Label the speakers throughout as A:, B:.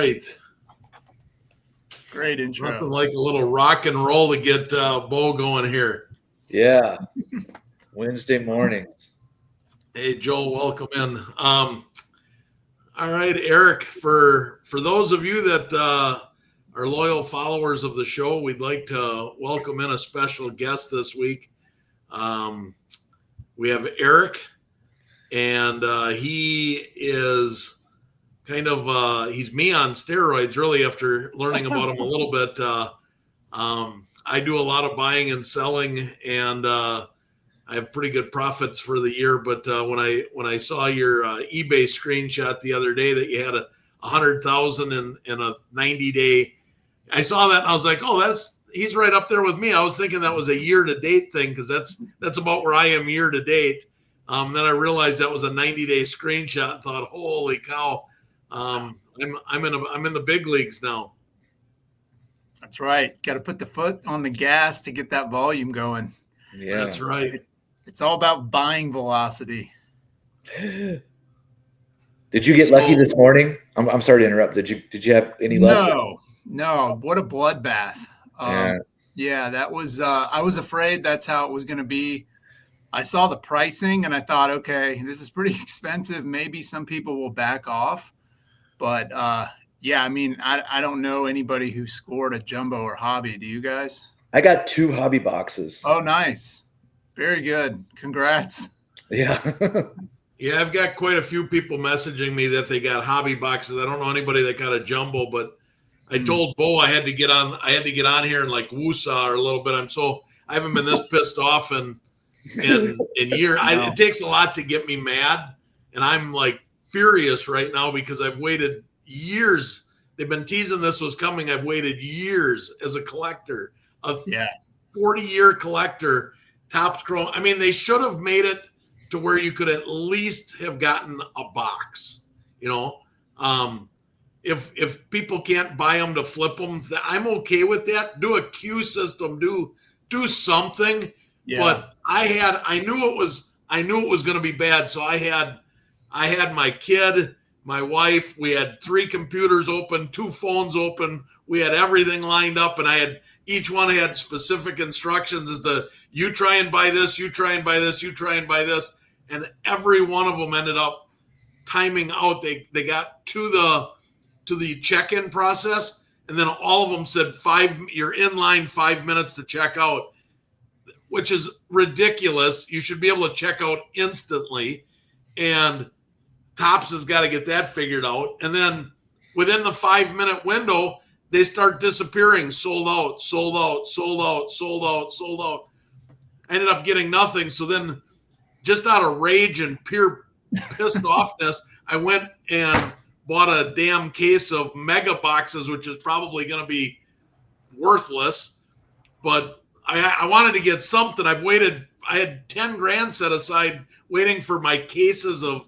A: right.
B: Great intro.
A: Nothing like a little rock and roll to get Bo going here.
C: Yeah. Wednesday mornings.
A: Hey, Joel, welcome in. All right, Eric, for those of you that are loyal followers of the show, we'd like to welcome in a special guest this week. We have Eric, and he is kind of he's me on steroids, really, after learning about him a little bit. I do a lot of buying and selling, and I have pretty good profits for the year. But when I saw your eBay screenshot the other day that you had 100,000 in a 90-day, I saw that and I was like, oh, he's right up there with me. I was thinking that was a year-to-date thing because that's about where I am year-to-date. Then I realized that was a 90-day screenshot and thought, holy cow, I'm in the big leagues now.
B: That's right. Got to put the foot on the gas to get that volume going.
C: Yeah.
A: That's right.
B: It's all about buying velocity.
C: Did you get lucky this morning? I'm sorry to interrupt. Did you have any luck?
B: No. What a bloodbath.
C: Yeah,
B: that was. I was afraid that's how it was going to be. I saw the pricing and I thought, okay, this is pretty expensive. Maybe some people will back off, but yeah, I mean, I don't know anybody who scored a jumbo or hobby. Do you guys?
C: I got 2 hobby boxes.
B: Oh, nice. Very good. Congrats.
C: Yeah.
A: Yeah, I've got quite a few people messaging me that they got hobby boxes. I don't know anybody that got a jumbo, but I told Bo I had to get on here and like woosah or a little bit. I haven't been this pissed off in years. It takes a lot to get me mad, and I'm like furious right now because I've waited years. They've been teasing this was coming. I've waited years as a collector, a 40-year collector. Topps Chrome. I mean, they should have made it to where you could at least have gotten a box. You know, if people can't buy them to flip them, I'm okay with that. Do a queue system. Do something. Yeah. But I knew it was going to be bad. So I had my kid, my wife. We had 3 computers open, 2 phones open. We had everything lined up, and each one had specific instructions as to you try and buy this, you try and buy this, you try and buy this. And every one of them ended up timing out. They got to the check-in process, and then all of them said you're in line 5 minutes to check out, which is ridiculous. You should be able to check out instantly. And Topps has got to get that figured out. And then within the 5-minute window, they start disappearing. Sold out, sold out, sold out, sold out, sold out. I ended up getting nothing. So then just out of rage and pure pissed offness, I went and bought a damn case of mega boxes, which is probably going to be worthless. But I wanted to get something. I had 10 grand set aside waiting for my cases of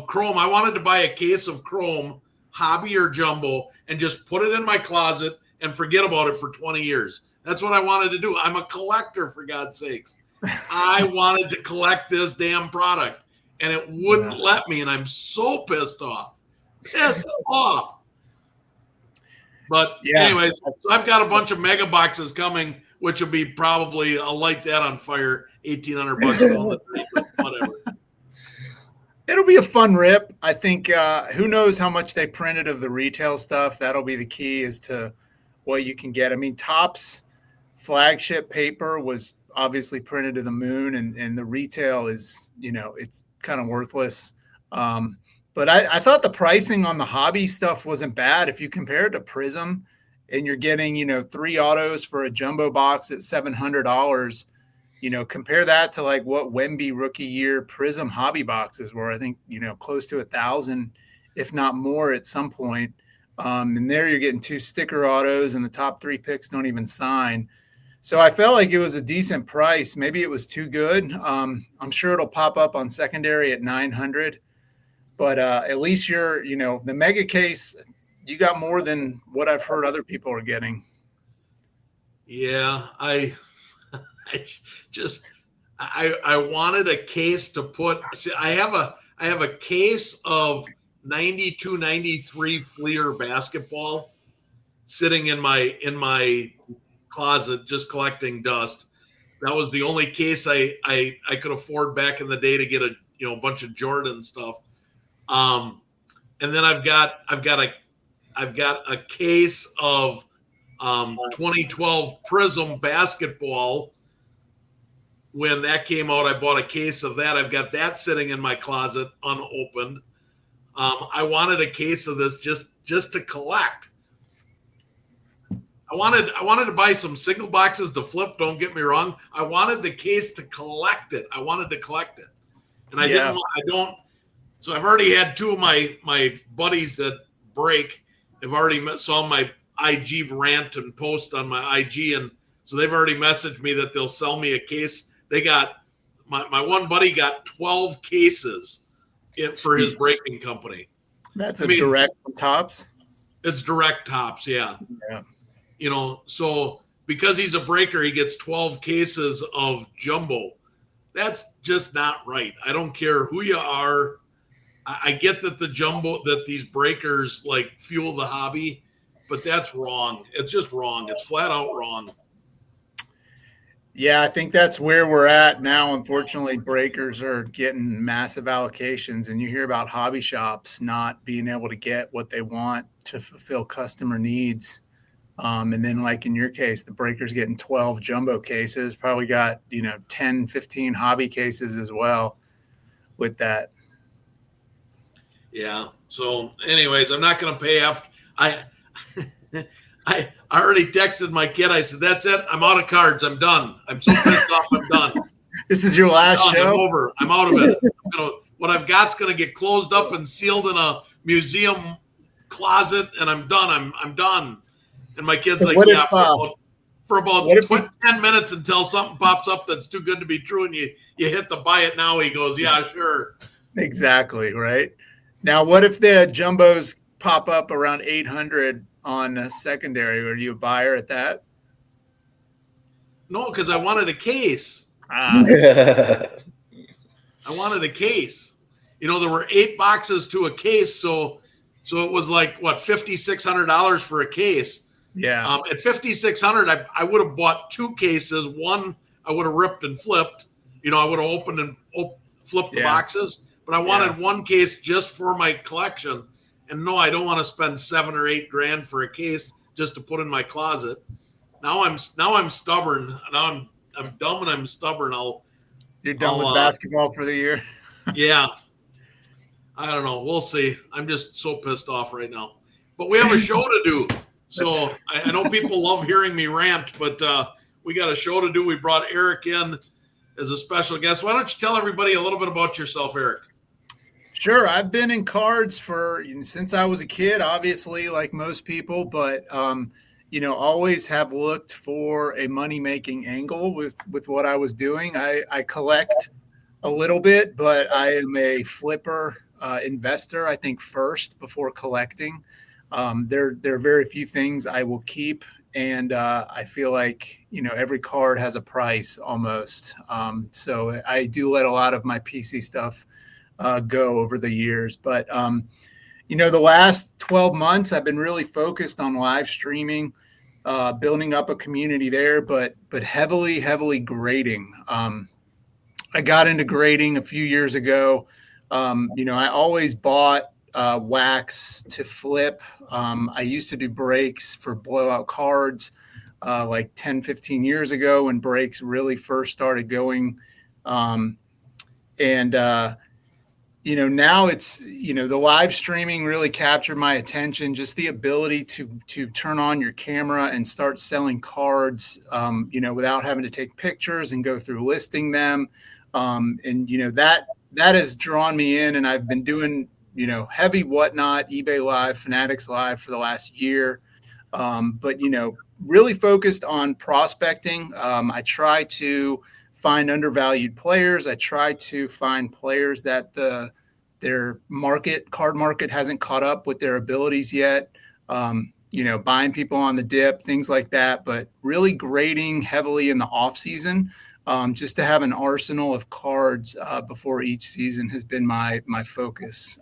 A: Chrome. I wanted to buy a case of Chrome, hobby or jumbo, and just put it in my closet and forget about it for 20 years. That's what I wanted to do. I'm a collector, for God's sakes. I wanted to collect this damn product, and it wouldn't let me, and I'm so pissed off. But anyways, so I've got a bunch of mega boxes coming, which will be probably, I'll light that on fire, $1,800 whatever.
B: It'll be a fun rip. I think who knows how much they printed of the retail stuff. That'll be the key as to what you can get. I mean, Topps flagship paper was obviously printed to the moon, and the retail is, it's kind of worthless. But I thought the pricing on the hobby stuff wasn't bad. If you compare it to Prism and you're getting, 3 autos for a jumbo box at $700, compare that to like what Wemby rookie year Prism hobby boxes were. I think, close to 1,000, if not more at some point. And there you're getting 2 sticker autos and the top 3 picks don't even sign. So I felt like it was a decent price. Maybe it was too good. I'm sure it'll pop up on secondary at 900, but at least you're, the mega case, you got more than what I've heard other people are getting.
A: Yeah. I wanted a case to put. See, I have a case of 92, 93 Fleer basketball sitting in my closet, just collecting dust. That was the only case I could afford back in the day to get a bunch of Jordan stuff. And then I've got a case of 2012 Prism basketball. When that came out, I bought a case of that. I've got that sitting in my closet unopened. I wanted a case of this just to collect. I wanted to buy some single boxes to flip. Don't get me wrong. I wanted the case to collect it. I wanted to collect it, and I didn't. I don't. So I've already had two of my buddies that break. They've already saw my IG rant and post on my IG, and so they've already messaged me that they'll sell me a case. They got my one buddy got 12 cases for his breaking company.
B: That's direct from Tops.
A: It's direct Tops, yeah.
B: Yeah.
A: So because he's a breaker, he gets 12 cases of jumbo. That's just not right. I don't care who you are. I get that that these breakers like fuel the hobby, but that's wrong. It's just wrong. It's flat out wrong.
B: Yeah, I think that's where we're at now. Unfortunately, breakers are getting massive allocations, and you hear about hobby shops not being able to get what they want to fulfill customer needs. And then like in your case, the breaker's getting 12 jumbo cases, probably got, 10, 15 hobby cases as well with that.
A: Yeah. So anyways, I'm not going to pay after I already texted my kid. I said, that's it. I'm out of cards. I'm done. I'm so pissed off. I'm done.
B: This is your last show?
A: I'm over. I'm out of it. What I've got's going to get closed up and sealed in a museum closet, and I'm done. I'm done. And my kid's like, yeah, for about 10 minutes until something pops up that's too good to be true, and you hit the buy it now. He goes, yeah, sure.
B: Exactly, right? Now, what if the jumbos pop up around 800 on a secondary? Are you a buyer at that?
A: No, because I wanted a case.
B: I
A: wanted a case. There were 8 boxes to a case, so it was like what, $5,600 for a case.
B: Yeah.
A: At $5,600, I would have bought 2 cases. One I would have ripped and flipped. I would have opened and flipped the boxes. But I wanted one case just for my collection. And no, I don't want to spend $7 or $8 grand for a case just to put in my closet. Now I'm stubborn. Now I'm dumb and I'm stubborn.
B: You're done with basketball for the year?
A: Yeah. I don't know. We'll see. I'm just so pissed off right now. But we have a show to do. So I know people love hearing me rant, but we got a show to do. We brought Eric in as a special guest. Why don't you tell everybody a little bit about yourself, Eric?
B: Sure. I've been in cards since I was a kid, obviously, like most people, but always have looked for a money-making angle with what I was doing. I collect a little bit, but I am a flipper investor, I think, first before collecting. There are very few things I will keep, and I feel like every card has a price almost. So I do let a lot of my PC stuff go over the years, but the last 12 months I've been really focused on live streaming, building up a community there, but heavily grading. I got into grading a few years ago. I always bought wax to flip. I used to do breaks for blowout cards like 10, 15 years ago when breaks really first started going. Now it's, the live streaming really captured my attention, just the ability to turn on your camera and start selling cards, without having to take pictures and go through listing them. That has drawn me in, and I've been doing, heavy Whatnot, eBay Live, Fanatics Live for the last year. But really focused on prospecting. I try to find undervalued players. I try to find players that their card market hasn't caught up with their abilities yet. Buying people on the dip, things like that, but really grading heavily in the off season, just to have an arsenal of cards before each season has been my focus.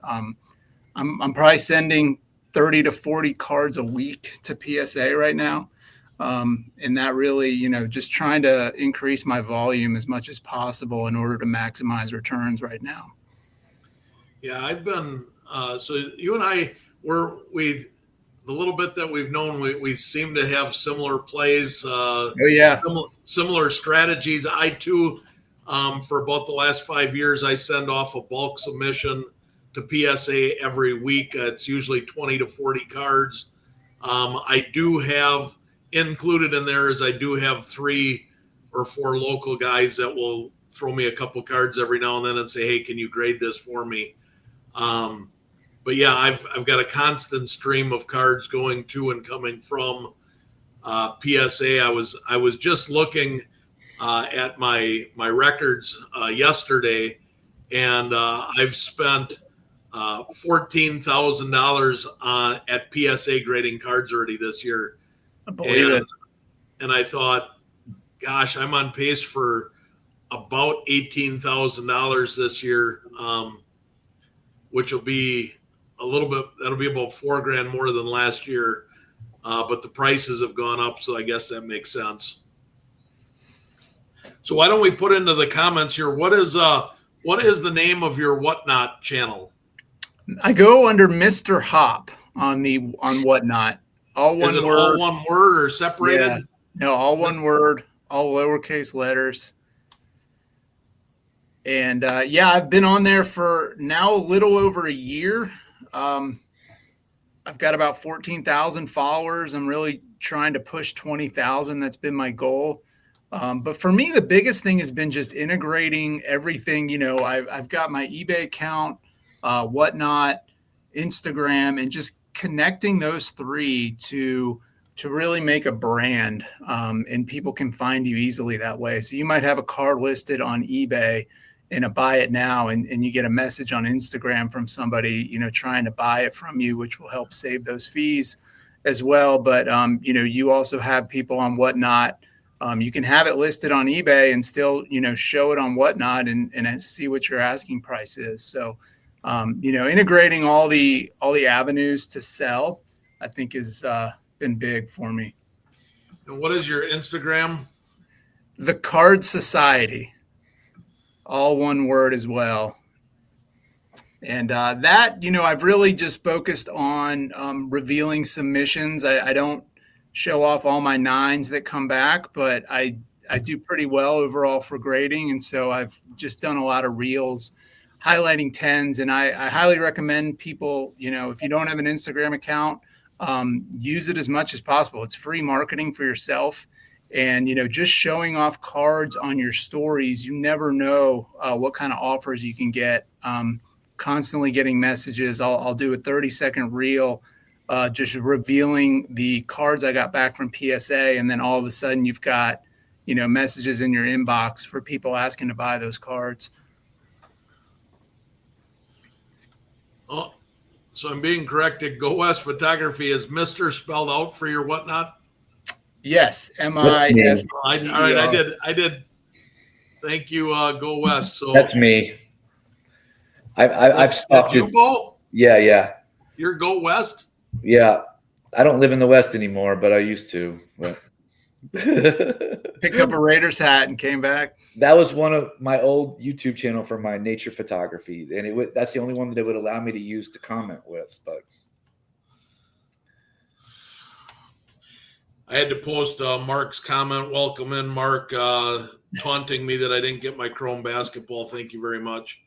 B: I'm probably sending 30 to 40 cards a week to PSA right now. And that really, just trying to increase my volume as much as possible in order to maximize returns right now.
A: Yeah, I've been, so you and I the little bit that we've known, we seem to have similar plays,
B: Oh yeah.
A: similar strategies. I too, for about the last 5 years, I send off a bulk submission to PSA every week. It's usually 20 to 40 cards. I do have included in there is I do have 3 or 4 local guys that will throw me a couple cards every now and then and say, hey, can you grade this for me? But yeah, I've got a constant stream of cards going to and coming from PSA. I was just looking at my records yesterday, and I've spent $14,000 at PSA grading cards already this year.
B: I believe it.
A: And I thought, gosh, I'm on pace for about $18,000 this year, which will be that'll be about $4,000 more than last year. But the prices have gone up, so I guess that makes sense. So why don't we put into the comments here, what is the name of your Whatnot channel?
B: I go under Mr. Hop on Whatnot. All one
A: Is it
B: word.
A: all one word or separated?
B: Yeah. No, all one word, all lowercase letters. And I've been on there for now a little over a year. I've got about 14,000 followers. I'm really trying to push 20,000. That's been my goal. But for me, the biggest thing has been just integrating everything. I've got my eBay account, Whatnot, Instagram, and just connecting those 3 to really make a brand. And people can find you easily that way. So you might have a card listed on eBay in a buy it now, and you get a message on Instagram from somebody, trying to buy it from you, which will help save those fees as well. But, you also have people on Whatnot. You can have it listed on eBay and still, show it on Whatnot and see what your asking price is. So, integrating all the avenues to sell, I think has been big for me.
A: And what is your Instagram?
B: The Cards Society. All one word as well. And that, I've really just focused on revealing submissions. I don't show off all my 9s that come back, but I do pretty well overall for grading. And so I've just done a lot of reels highlighting 10s. And I highly recommend people, if you don't have an Instagram account, use it as much as possible. It's free marketing for yourself. And, just showing off cards on your stories, you never know what kind of offers you can get. Constantly getting messages. I'll do a 30-second reel just revealing the cards I got back from PSA. And then all of a sudden you've got, messages in your inbox for people asking to buy those cards.
A: Oh, so I'm being corrected. Go West Photography is Mr. spelled out for your Whatnot?
B: Yes, MIS.
A: All right, I did. Thank you, Go West. So
C: that's me. I've stopped.
A: That's you, Bo?
C: Yeah.
A: You're Go West?
C: Yeah, I don't live in the West anymore, but I used to. But
B: picked up a Raiders hat and came back.
C: That was one of my old YouTube channel for my nature photography, and that's the only one that it would allow me to use to comment with. But
A: I had to post Mark's comment. Welcome in, Mark, taunting me that I didn't get my Chrome basketball. Thank you very much.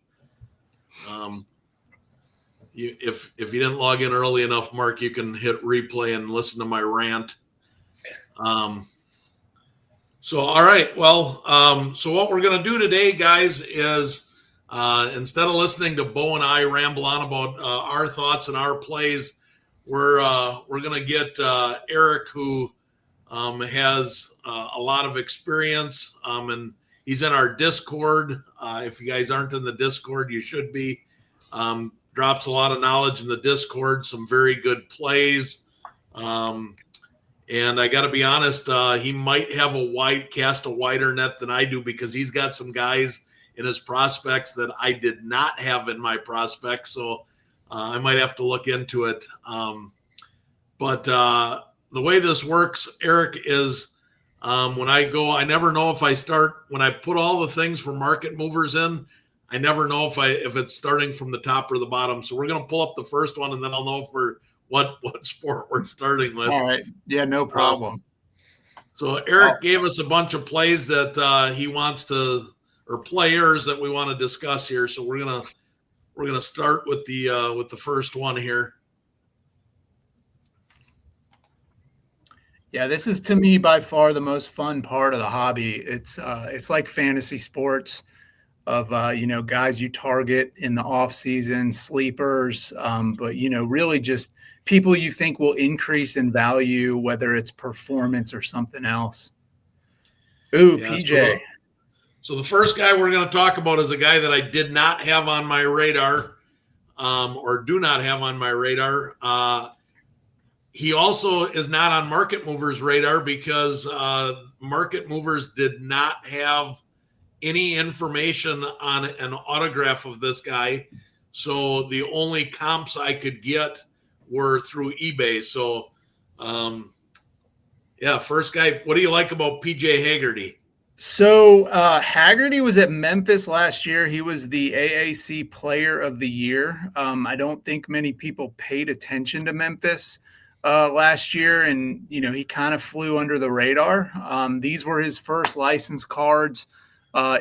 A: If you didn't log in early enough, Mark, you can hit replay and listen to my rant. So, all right. Well, so what we're going to do today, guys, is instead of listening to Bo and I ramble on about our thoughts and our plays, we're going to get Eric, who has a lot of experience, and he's in our Discord. If you guys aren't in the Discord, you should be. Drops a lot of knowledge in the Discord, some very good plays. And I got to be honest, he might have a wider net than I do, because he's got some guys in his prospects that I did not have in my prospects. So I might have to look into it. But the way this works, Eric, is when I go, I never know if when I put all the things for market movers in, I never know if it's starting from the top or the bottom. So we're going to pull up the first one, and then I'll know for what sport we're starting with.
B: All right. Yeah, no problem.
A: So Eric gave us a bunch of plays that he wants to, or players that we want to discuss here. So we're gonna start with the first one here.
B: Yeah, this is to me by far the most fun part of the hobby. It's like fantasy sports of guys you target in the off season, sleepers, but really just people you think will increase in value, whether it's performance or something else. Ooh, yeah, PJ.
A: So the first guy we're going to talk about is a guy that I did not have on my radar, or do not have on my radar. He also is not on Market Movers' radar because Market Movers did not have any information on an autograph of this guy. So the only comps I could get were through eBay. So, first guy, what do you like about PJ Haggerty?
B: So Haggerty was at Memphis last year. He was the AAC Player of the Year. I don't think many people paid attention to Memphis last year, and he kind of flew under the radar. These were his first licensed cards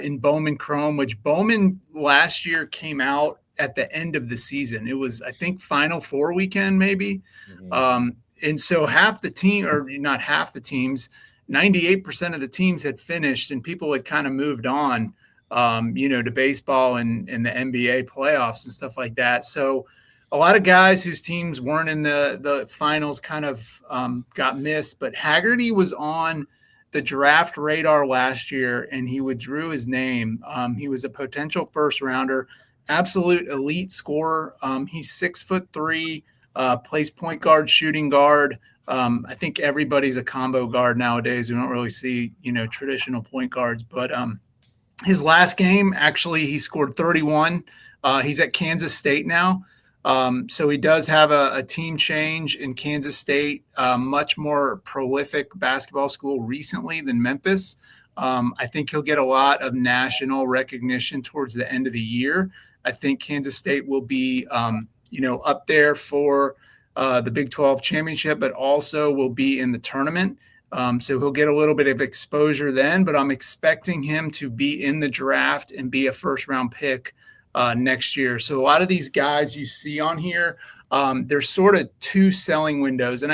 B: in Bowman Chrome, which Bowman last year came out at the end of the season. It was, I think, Final Four weekend maybe. Mm-hmm. And so half the team, or not half the teams, 98% of the teams had finished and people had kind of moved on, to baseball and the NBA playoffs and stuff like that. So a lot of guys whose teams weren't in the finals kind of got missed, but Haggerty was on the draft radar last year and he withdrew his name. He was a potential first rounder, absolute elite scorer. He's 6'3", plays point guard, shooting guard. I think everybody's a combo guard nowadays. We don't really see, traditional point guards, but his last game, actually, he scored 31. He's at Kansas State now. So he does have a team change in Kansas State, much more prolific basketball school recently than Memphis. I think he'll get a lot of national recognition towards the end of the year. I think Kansas State will be, up there for the Big 12 championship, but also will be in the tournament. So he'll get a little bit of exposure then, but I'm expecting him to be in the draft and be a first round pick next year. So a lot of these guys you see on here, there's sort of two selling windows. And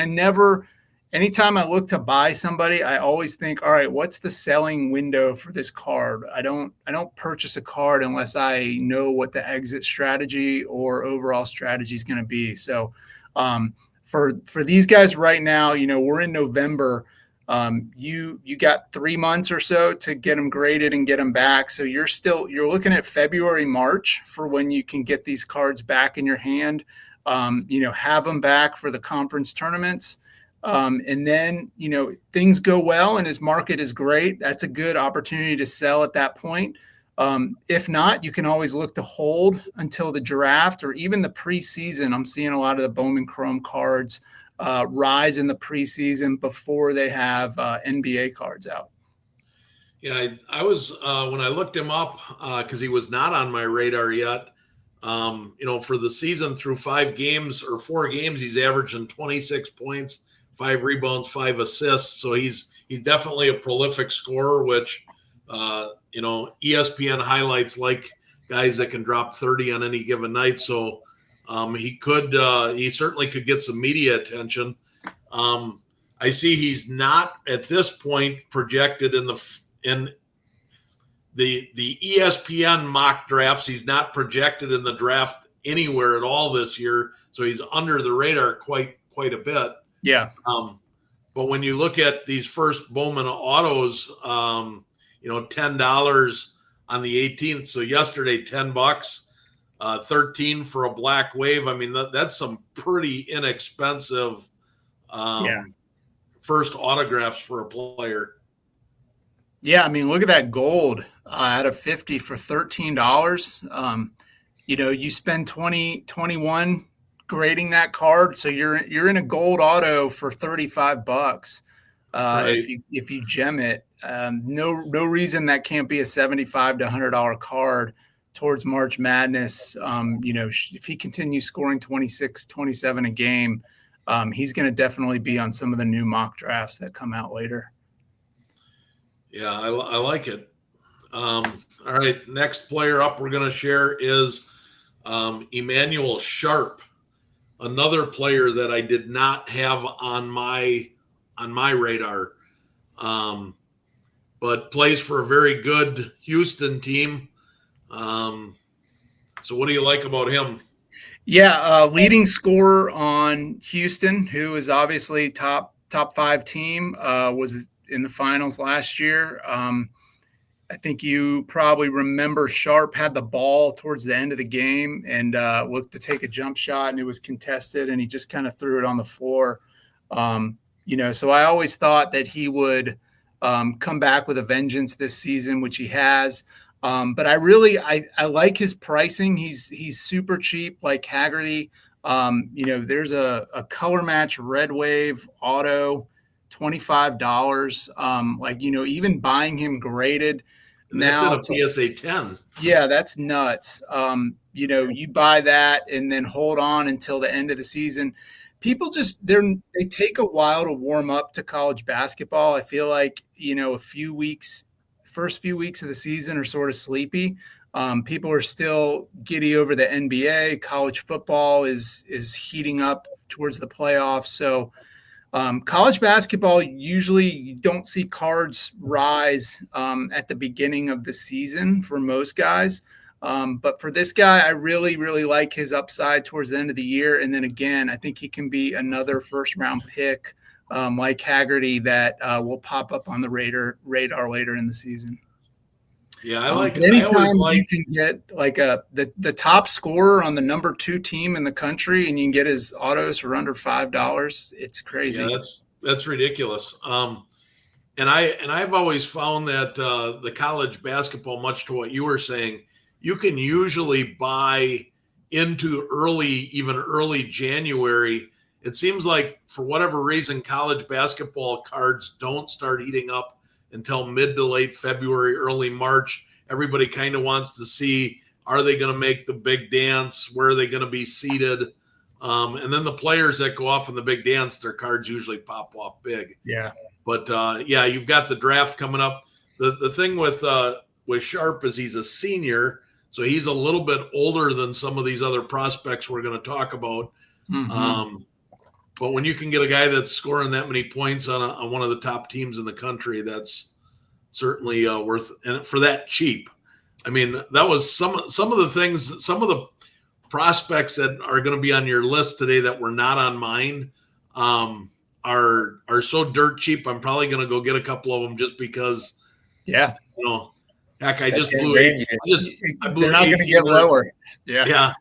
B: anytime I look to buy somebody, I always think, all right, what's the selling window for this card? I don't purchase a card unless I know what the exit strategy or overall strategy is going to be. So for these guys right now, we're in November. You got 3 months or so to get them graded and get them back. So you're looking at February, March for when you can get these cards back in your hand, have them back for the conference tournaments. And then, things go well and his market is great. That's a good opportunity to sell at that point. If not, you can always look to hold until the draft or even the preseason. I'm seeing a lot of the Bowman Chrome cards rise in the preseason before they have NBA cards out.
A: Yeah, I was when I looked him up because he was not on my radar yet. For the season through 5 games or 4 games, he's averaging 26 points, 5 rebounds, 5 assists. So he's definitely a prolific scorer, which ESPN highlights like guys that can drop 30 on any given night. So he certainly could get some media attention. I see he's not at this point projected in the ESPN mock drafts. He's not projected in the draft anywhere at all this year. So he's under the radar quite a bit.
B: Yeah.
A: But when you look at these first Bowman autos, $10 on the 18th. So yesterday, $10, 13 for a black wave. I mean, that's some pretty inexpensive first autographs for a player.
B: Yeah, I mean, look at that gold out of 50 for $13. you spend 21 grading that card, so you're in a gold auto for $35.
A: Right.
B: If you gem it, no reason that can't be a $75 to $100 card towards March Madness. If he continues scoring 26, 27 a game, he's going to definitely be on some of the new mock drafts that come out later.
A: Yeah, I like it. All right, next player up we're going to share is Emmanuel Sharp, another player that I did not have on my radar, but plays for a very good Houston team. So what do you like about him?
B: Yeah, leading scorer on Houston, who is obviously top 5 team, was in the finals last year. I think you probably remember Sharp had the ball towards the end of the game and looked to take a jump shot, and it was contested, and he just kind of threw it on the floor. So I always thought that he would come back with a vengeance this season, which he has. But I like his pricing. He's super cheap, like Haggerty. There's a color match Red Wave auto, $25. Even buying him graded.
A: And that's in a PSA 10.
B: Yeah, that's nuts. You buy that and then hold on until the end of the season. People they take a while to warm up to college basketball. I feel like, first few weeks of the season are sort of sleepy. People are still giddy over the NBA. College football is heating up towards the playoffs. So college basketball, usually you don't see cards rise at the beginning of the season for most guys. But for this guy, I really, really like his upside towards the end of the year. And then again, I think he can be another first-round pick like Haggerty that will pop up on the radar later in the season.
A: Yeah, I like it.
B: Anytime you can get the top scorer on the number 2 team in the country, and you can get his autos for under $5, it's crazy.
A: Yeah, that's ridiculous. And I've always found that the college basketball, much to what you were saying, you can usually buy into even early January. It seems like for whatever reason, college basketball cards don't start heating up until mid to late February, early March. Everybody kind of wants to see, are they going to make the big dance? Where are they going to be seated? And then the players that go off in the big dance, their cards usually pop off big.
B: Yeah.
A: But you've got the draft coming up. The thing with Sharp is he's a senior, so he's a little bit older than some of these other prospects we're going to talk about.
B: Mm-hmm.
A: But when you can get a guy that's scoring that many points on one of the top teams in the country, that's certainly worth, and for that cheap. I mean, that was some of the things, some of the prospects that are going to be on your list today that were not on mine are so dirt cheap. I'm probably going to go get a couple of them just because.
B: Yeah.
A: Heck, I blew
B: They're not going to get lower. Yeah.
A: Yeah.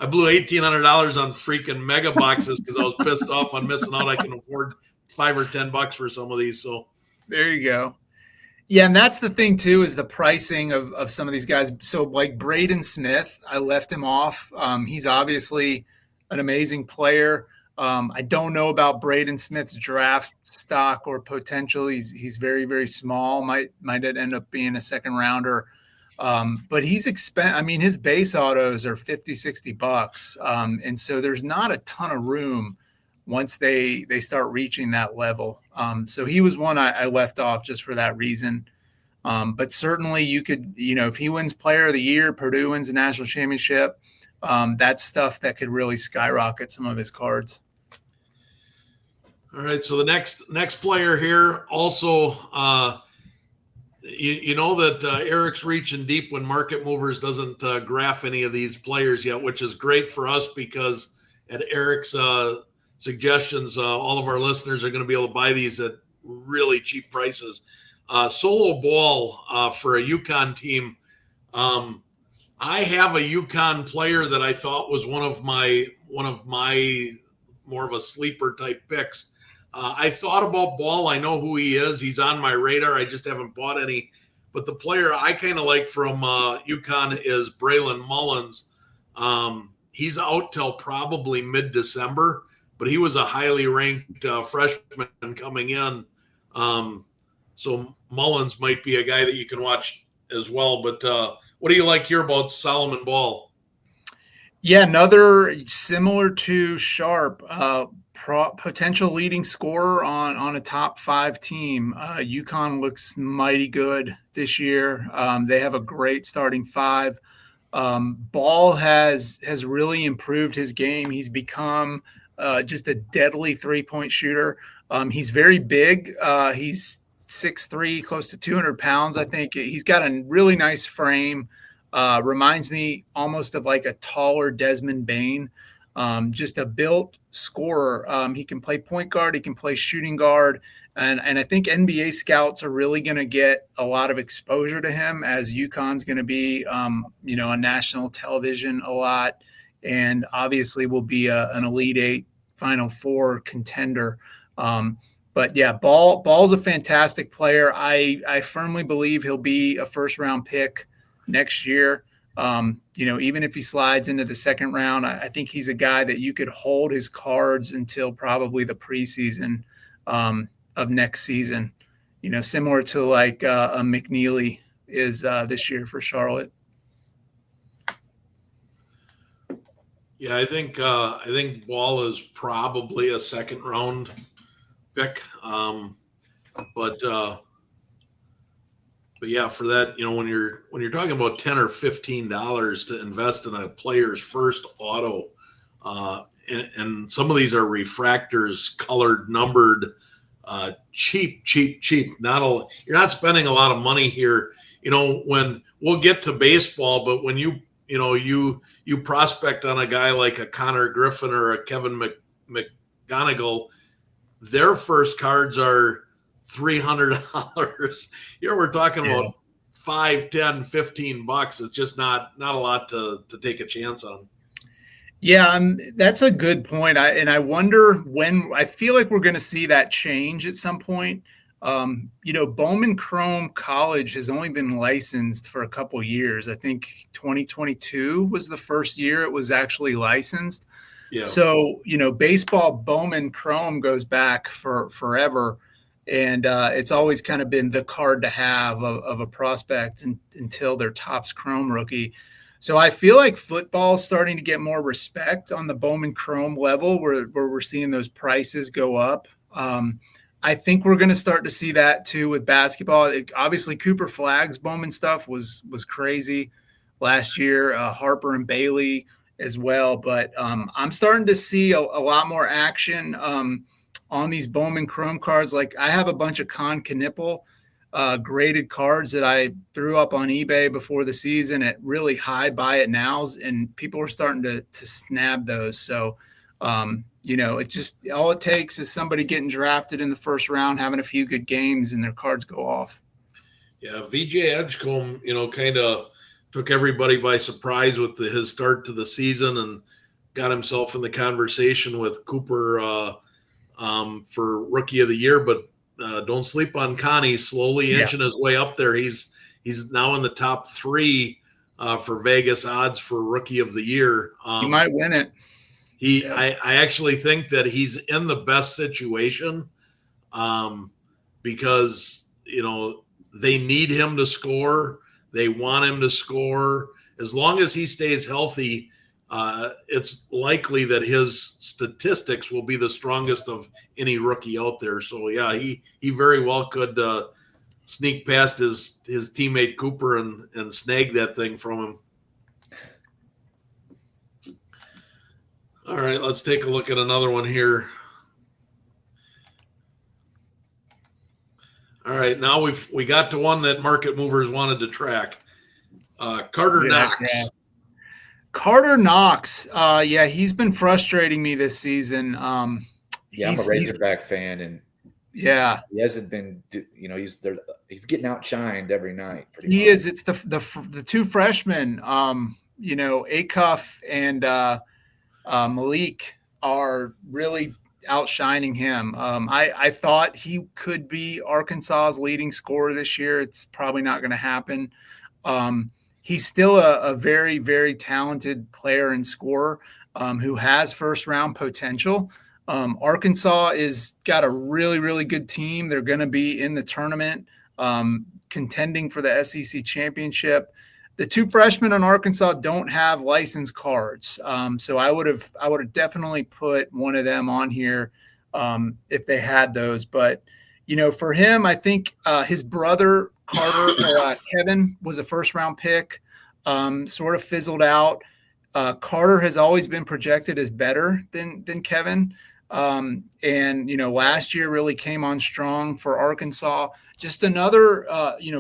A: I blew $1,800 on freaking mega boxes because I was pissed off on missing out. I can afford $5 or $10 for some of these. So
B: there you go. Yeah, and that's the thing too, is the pricing of some of these guys. So like Braden Smith, I left him off. He's obviously an amazing player. I don't know about Braden Smith's draft stock or potential. He's very, very small. Might end up being a second rounder. But he's his base autos are $50-$60. And so there's not a ton of room once they start reaching that level. So he was one I left off just for that reason. But certainly you could, if he wins player of the year, Purdue wins the national championship, that's stuff that could really skyrocket some of his cards.
A: All right. So the next player here also, you know that Eric's reaching deep when Market Movers doesn't graph any of these players yet, which is great for us because at Eric's suggestions, all of our listeners are going to be able to buy these at really cheap prices. Solo ball for a UConn team. I have a UConn player that I thought was one of my more of a sleeper type picks. I thought about Ball. I know who he is. He's on my radar. I just haven't bought any. But the player I kind of like from UConn is Braylon Mullins. He's out till probably mid-December, but he was a highly ranked freshman coming in. So Mullins might be a guy that you can watch as well. But what do you like here about Solomon Ball?
B: Yeah, another similar to Sharp, potential leading scorer on a top 5 team. UConn looks mighty good this year. They have a great starting 5. Ball has really improved his game. He's become just a deadly 3-point shooter. He's very big. He's 6'3", close to 200 pounds. I think he's got a really nice frame. Reminds me almost of like a taller Desmond Bain. Just a built scorer. He can play point guard. He can play shooting guard. And I think NBA scouts are really going to get a lot of exposure to him, as UConn's going to be, on national television a lot, and obviously will be an Elite 8 Final Four contender. But yeah, Ball's a fantastic player. I firmly believe he'll be a first-round pick next year. Even if he slides into the second round, I think he's a guy that you could hold his cards until probably the preseason of next season, similar to like a McNeely is this year for Charlotte.
A: Yeah, I think Ball is probably a second round pick. But yeah, for that, when you're talking about $10 or $15 to invest in a player's first auto, and some of these are refractors, colored, numbered, cheap. You're not spending a lot of money here. When we'll get to baseball, but when you prospect on a guy like a Connor Griffin or a Kevin McGonigal, their first cards are $300. We're talking about $5, $10, $15. It's just not a lot to take a chance on.
B: Yeah, that's a good point. I wonder when. I feel like we're going to see that change at some point. Bowman Chrome College has only been licensed for a couple years. I think 2022 was the first year it was actually licensed. Yeah. So, baseball Bowman Chrome goes back for forever. And it's always kind of been the card to have of a prospect until their Topps Chrome rookie. So I feel like football's starting to get more respect on the Bowman Chrome level where we're seeing those prices go up. I think we're going to start to see that too with basketball. Obviously, Cooper Flagg's Bowman stuff was crazy last year. Harper and Bailey as well. But I'm starting to see a lot more action on these Bowman Chrome cards. Like I have a bunch of Con Knipple graded cards that I threw up on eBay before the season at really high buy it nows, and people are starting to snab those. So, it just, all it takes is somebody getting drafted in the first round, having a few good games, and their cards go off.
A: Yeah. VJ Edgecombe, kind of took everybody by surprise with his start to the season and got himself in the conversation with Cooper for Rookie of the Year, but don't sleep on Connie. Slowly inching his way up there. He's now in the top 3 for Vegas odds for Rookie of the Year.
B: He might win it.
A: I actually think that he's in the best situation because they need him to score. They want him to score. As long as he stays healthy, it's likely that his statistics will be the strongest of any rookie out there. So yeah, he very well could sneak past his teammate Cooper and snag that thing from him. All right, let's take a look at another one here. All right, now we got to one that market movers wanted to track. Carter Knox. Yeah.
B: Carter Knox, he's been frustrating me this season.
C: I'm a Razorback fan, and he hasn't been. He's getting outshined every night.
B: He is. It's the 2 freshmen. Acuff and Malik are really outshining him. I thought he could be Arkansas's leading scorer this year. It's probably not going to happen. he's still a very, very talented player and scorer who has first-round potential. Arkansas is got a really, really good team. They're going to be in the tournament, contending for the SEC championship. The two freshmen on Arkansas don't have licensed cards, so I would have definitely put one of them on here if they had those. But for him, I think his brother Carter or Kevin was a first-round pick, sort of fizzled out. Carter has always been projected as better than Kevin. And last year really came on strong for Arkansas. Just another,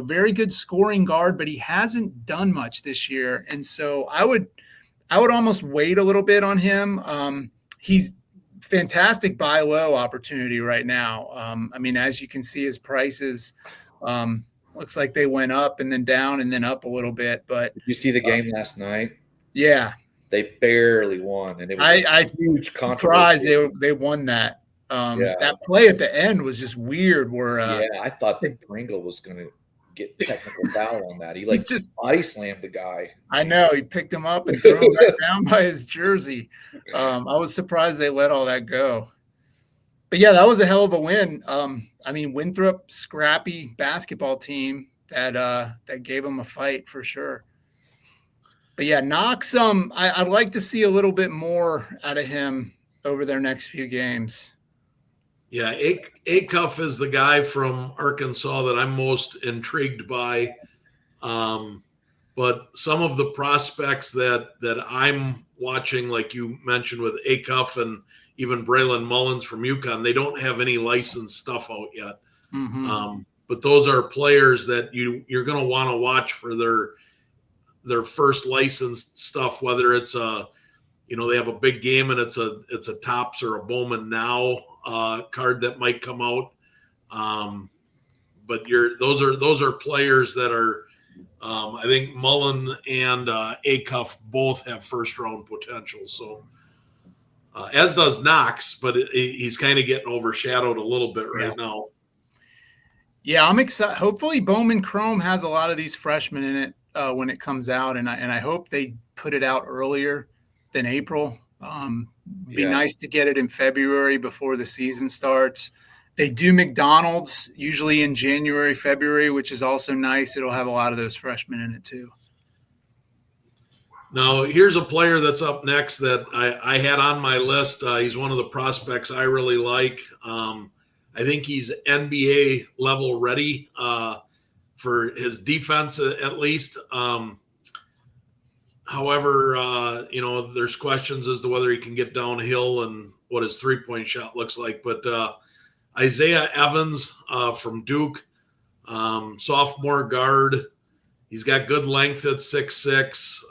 B: very good scoring guard, but he hasn't done much this year. And so I would almost wait a little bit on him. He's fantastic buy low opportunity right now. As you can see, his prices looks like they went up and then down and then up a little bit. But
C: did you see the game last night?
B: Yeah.
C: They barely won, and it was
B: a huge controversy. They won that. That play at the end was just weird. Where
C: I thought that Pringle was going to get technical foul on that. He just body slammed the guy.
B: I know, he picked him up and threw him back down by his jersey. I was surprised they let all that go. But yeah, that was a hell of a win. Winthrop, scrappy basketball team that gave him a fight for sure. But yeah, Knox, I'd like to see a little bit more out of him over their next few games.
A: Yeah, Acuff is the guy from Arkansas that I'm most intrigued by. But some of the prospects that I'm watching, like you mentioned with Acuff and even Braylon Mullins from UConn, they don't have any licensed stuff out yet.
B: Mm-hmm.
A: But those are players that you're going to want to watch for their first licensed stuff, whether it's they have a big game and it's a Topps or a Bowman Now card that might come out. But those are players that are, I think Mullen and Acuff both have first round potential. So as does Knox, but he's kind of getting overshadowed a little bit right now.
B: Yeah, I'm excited. Hopefully Bowman Chrome has a lot of these freshmen in it when it comes out, and I hope they put it out earlier than April. Be nice to get it in February before the season starts. They do McDonald's usually in January, February, which is also nice. It'll have a lot of those freshmen in it too.
A: Now, here's a player that's up next that I had on my list. He's one of the prospects I really like. I think he's NBA level ready for his defense at least. However, there's questions as to whether he can get downhill and what his three-point shot looks like. But Isaiah Evans from Duke, sophomore guard. He's got good length at 6'6".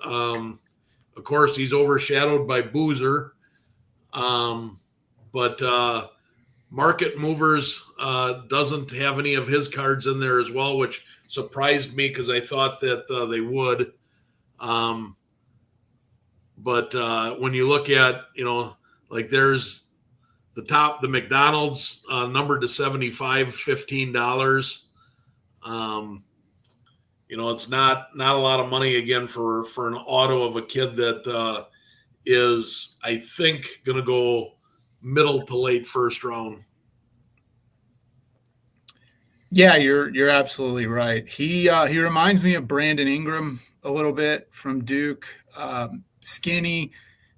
A: Of course, he's overshadowed by Boozer. But Market Movers doesn't have any of his cards in there as well, which surprised me because I thought that they would. But when you look at, there's the McDonald's numbered to 75, $15. It's not a lot of money again for an auto of a kid that is, I think, going to go middle to late first round.
B: Yeah, you're absolutely right. He reminds me of Brandon Ingram a little bit from Duke. Skinny,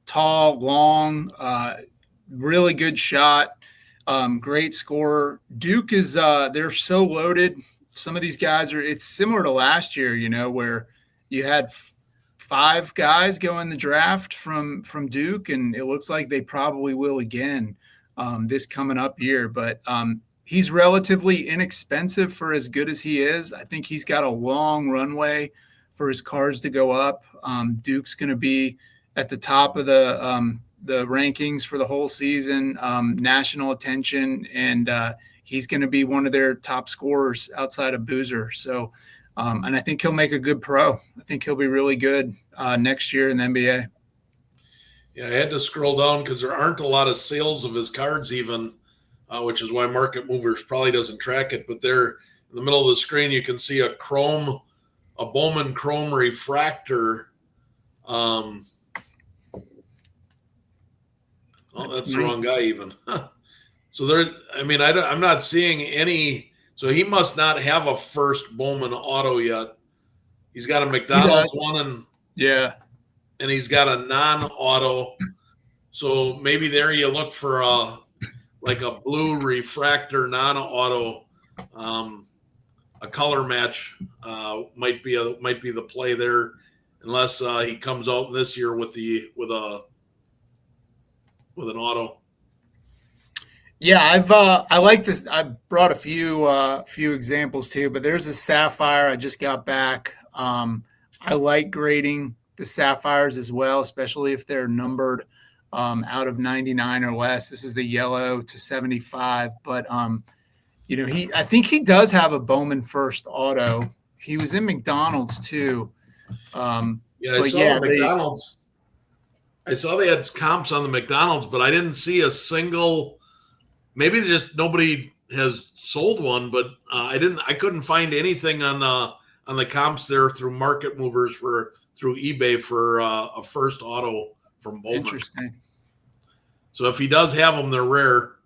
B: tall, long, really good shot, great scorer. Duke is they're so loaded. Some of these guys it's similar to last year, where you had 5 guys go in the draft from Duke, and it looks like they probably will again this coming up year. But he's relatively inexpensive for as good as he is. I think he's got a long runway for his cards to go up. Duke's going to be at the top of the rankings for the whole season, national attention, and he's going to be one of their top scorers outside of Boozer. So, and I think he'll make a good pro. I think he'll be really good next year in the NBA.
A: Yeah, I had to scroll down because there aren't a lot of sales of his cards even, which is why Market Movers probably doesn't track it. But there in the middle of the screen, you can see a Chrome a Bowman Chrome refractor. Oh, that's the wrong guy even. So I'm not seeing any. So he must not have a first Bowman auto yet. He's got a McDonald's one and he's got a non-auto. So maybe there you look for a blue refractor non-auto. A color match might be the play there, unless he comes out this year with an auto.
B: Yeah, I like this. I brought a few examples too, but there's a Sapphire I just got back. I like grading the Sapphires as well, especially if they're numbered out of 99 or less. This is the yellow to 75, but I think he does have a Bowman first auto. He was in McDonald's too.
A: I saw McDonald's. I saw they had comps on the McDonald's, but I didn't see a single. Maybe just nobody has sold one, but I couldn't find anything on the comps there through Market Movers through eBay for a first auto from Bowman.
B: Interesting.
A: So if he does have them, they're rare.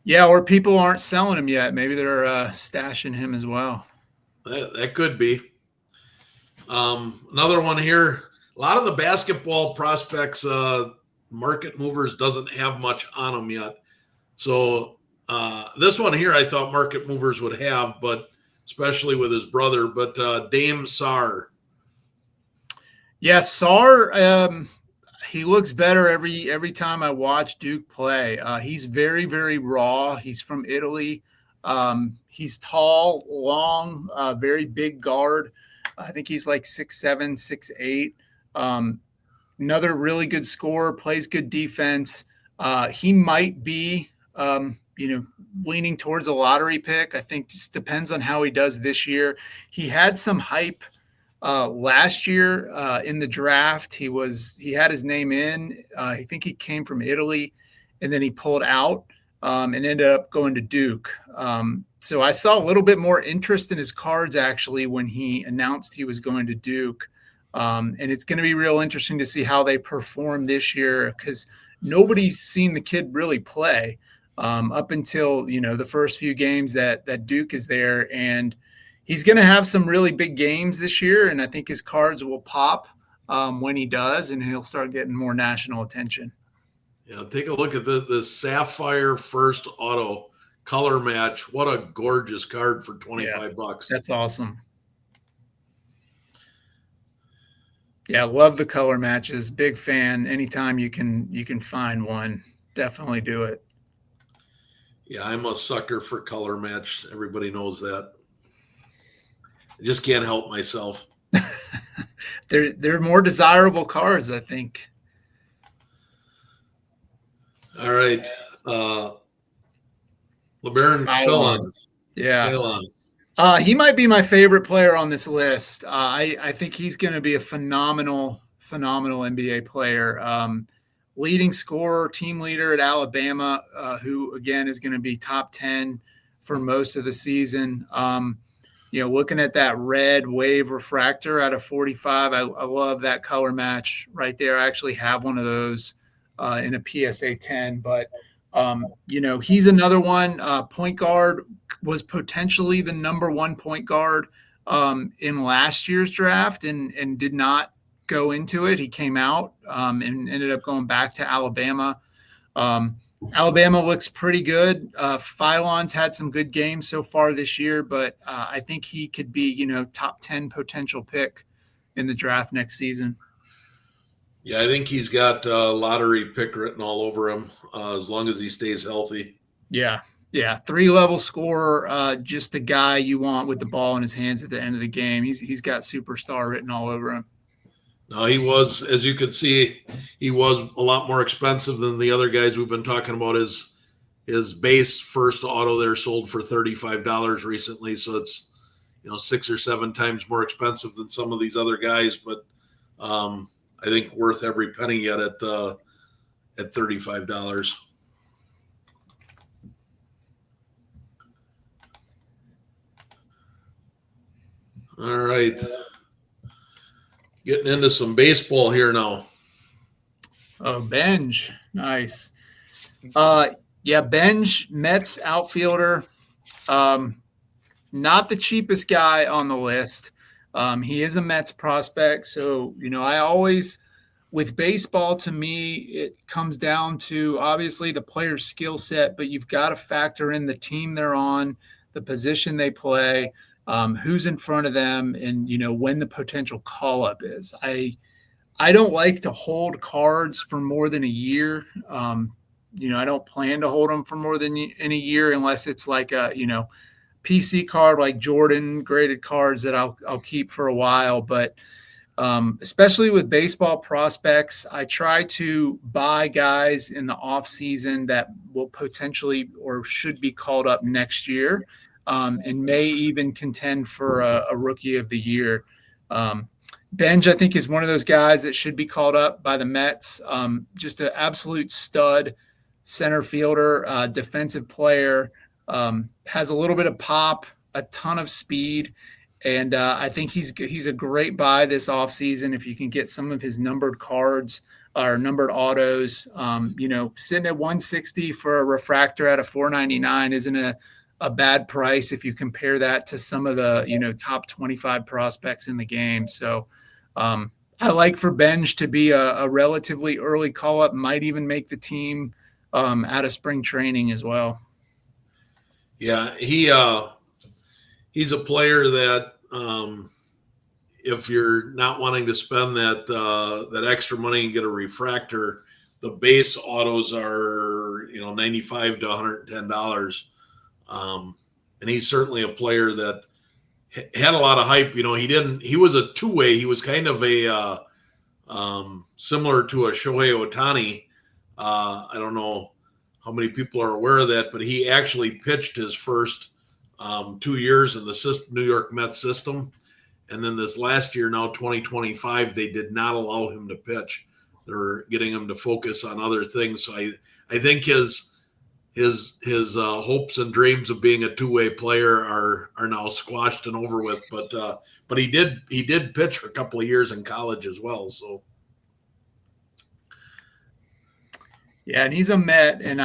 B: Yeah, or people aren't selling him yet. Maybe they're stashing him as well.
A: That could be. Another one here. A lot of the basketball prospects, Market Movers doesn't have much on them yet. So this one here I thought Market Movers would have, but especially with his brother. But Dame Sarr.
B: Yeah, Sarr. He looks better every time I watch Duke play. He's very, very raw. He's from Italy. He's tall, long, very big guard. I think he's like 6'7", 6'8". Another really good scorer, plays good defense. He might be, leaning towards a lottery pick. I think just depends on how he does this year. He had some hype last year in the draft. He had his name in. I think he came from Italy, and then he pulled out and ended up going to Duke. So I saw a little bit more interest in his cards actually when he announced he was going to Duke. And it's going to be real interesting to see how they perform this year, because nobody's seen the kid really play up until the first few games that Duke is there, and he's going to have some really big games this year, and I think his cards will pop when he does, and he'll start getting more national attention.
A: Yeah, take a look at the Sapphire first auto color match. What a gorgeous card for $25.
B: That's awesome. Yeah, love the color matches. Big fan. Anytime you can find one, definitely do it.
A: Yeah, I'm a sucker for color match. Everybody knows that. I just can't help myself.
B: They're more desirable cards, I think.
A: All right. LeBaron Philon.
B: Yeah.
A: Philon.
B: He might be my favorite player on this list. I think he's going to be a phenomenal NBA player. Leading scorer, team leader at Alabama, who, again, is going to be top 10 for most of the season. Looking at that red wave refractor out of 45, I love that color match right there. I actually have one of those in a PSA 10, but he's another one. Point guard, was potentially the number one point guard in last year's draft and did not go into it. He came out and ended up going back to Alabama. Alabama looks pretty good. Philon's had some good games so far this year, but I think he could be, top 10 potential pick in the draft next season.
A: Yeah, I think he's got a lottery pick written all over him as long as he stays healthy.
B: Yeah. 3-level scorer, just the guy you want with the ball in his hands at the end of the game. He's got superstar written all over him.
A: No, he was, as you could see, he was a lot more expensive than the other guys we've been talking about. His base first auto there sold for $35 recently, so it's 6 or 7 times more expensive than some of these other guys, but I think worth every penny yet at $35. All right. Getting into some baseball here now.
B: Oh, Benj. Nice. Yeah, Benj, Mets outfielder. Not the cheapest guy on the list. He is a Mets prospect. So, I always, with baseball, to me, it comes down to obviously the player's skill set, but you've got to factor in the team they're on, the position they play, who's in front of them, and, when the potential call up is. I don't like to hold cards for more than a year. I don't plan to hold them for more than in a year unless it's like a, PC card like Jordan graded cards that I'll keep for a while. But especially with baseball prospects, I try to buy guys in the off season that will potentially or should be called up next year, and may even contend for a rookie of the year. Benj, I think, is one of those guys that should be called up by the Mets. Just an absolute stud center fielder, defensive player, has a little bit of pop, a ton of speed. And I think he's a great buy this offseason if you can get some of his numbered cards or numbered autos. Sitting at 160 for a refractor at a 499 isn't a bad price if you compare that to some of the top 25 prospects in the game. So I like for Benj to be a relatively early call up, might even make the team out of spring training as well.
A: Yeah, he's a player that if you're not wanting to spend that extra money and get a refractor, the base autos are $95 to $110. And he's certainly a player that had a lot of hype. He was a two-way. He was kind of a similar to a Shohei Ohtani. I don't know how many people are aware of that, but he actually pitched his first 2 years in the New York Mets system. And then this last year, now 2025, they did not allow him to pitch. They're getting him to focus on other things. So I think his hopes and dreams of being a two-way player are now squashed and over with. But he did pitch for a couple of years in college as well. So.
B: Yeah, and he's a Met, and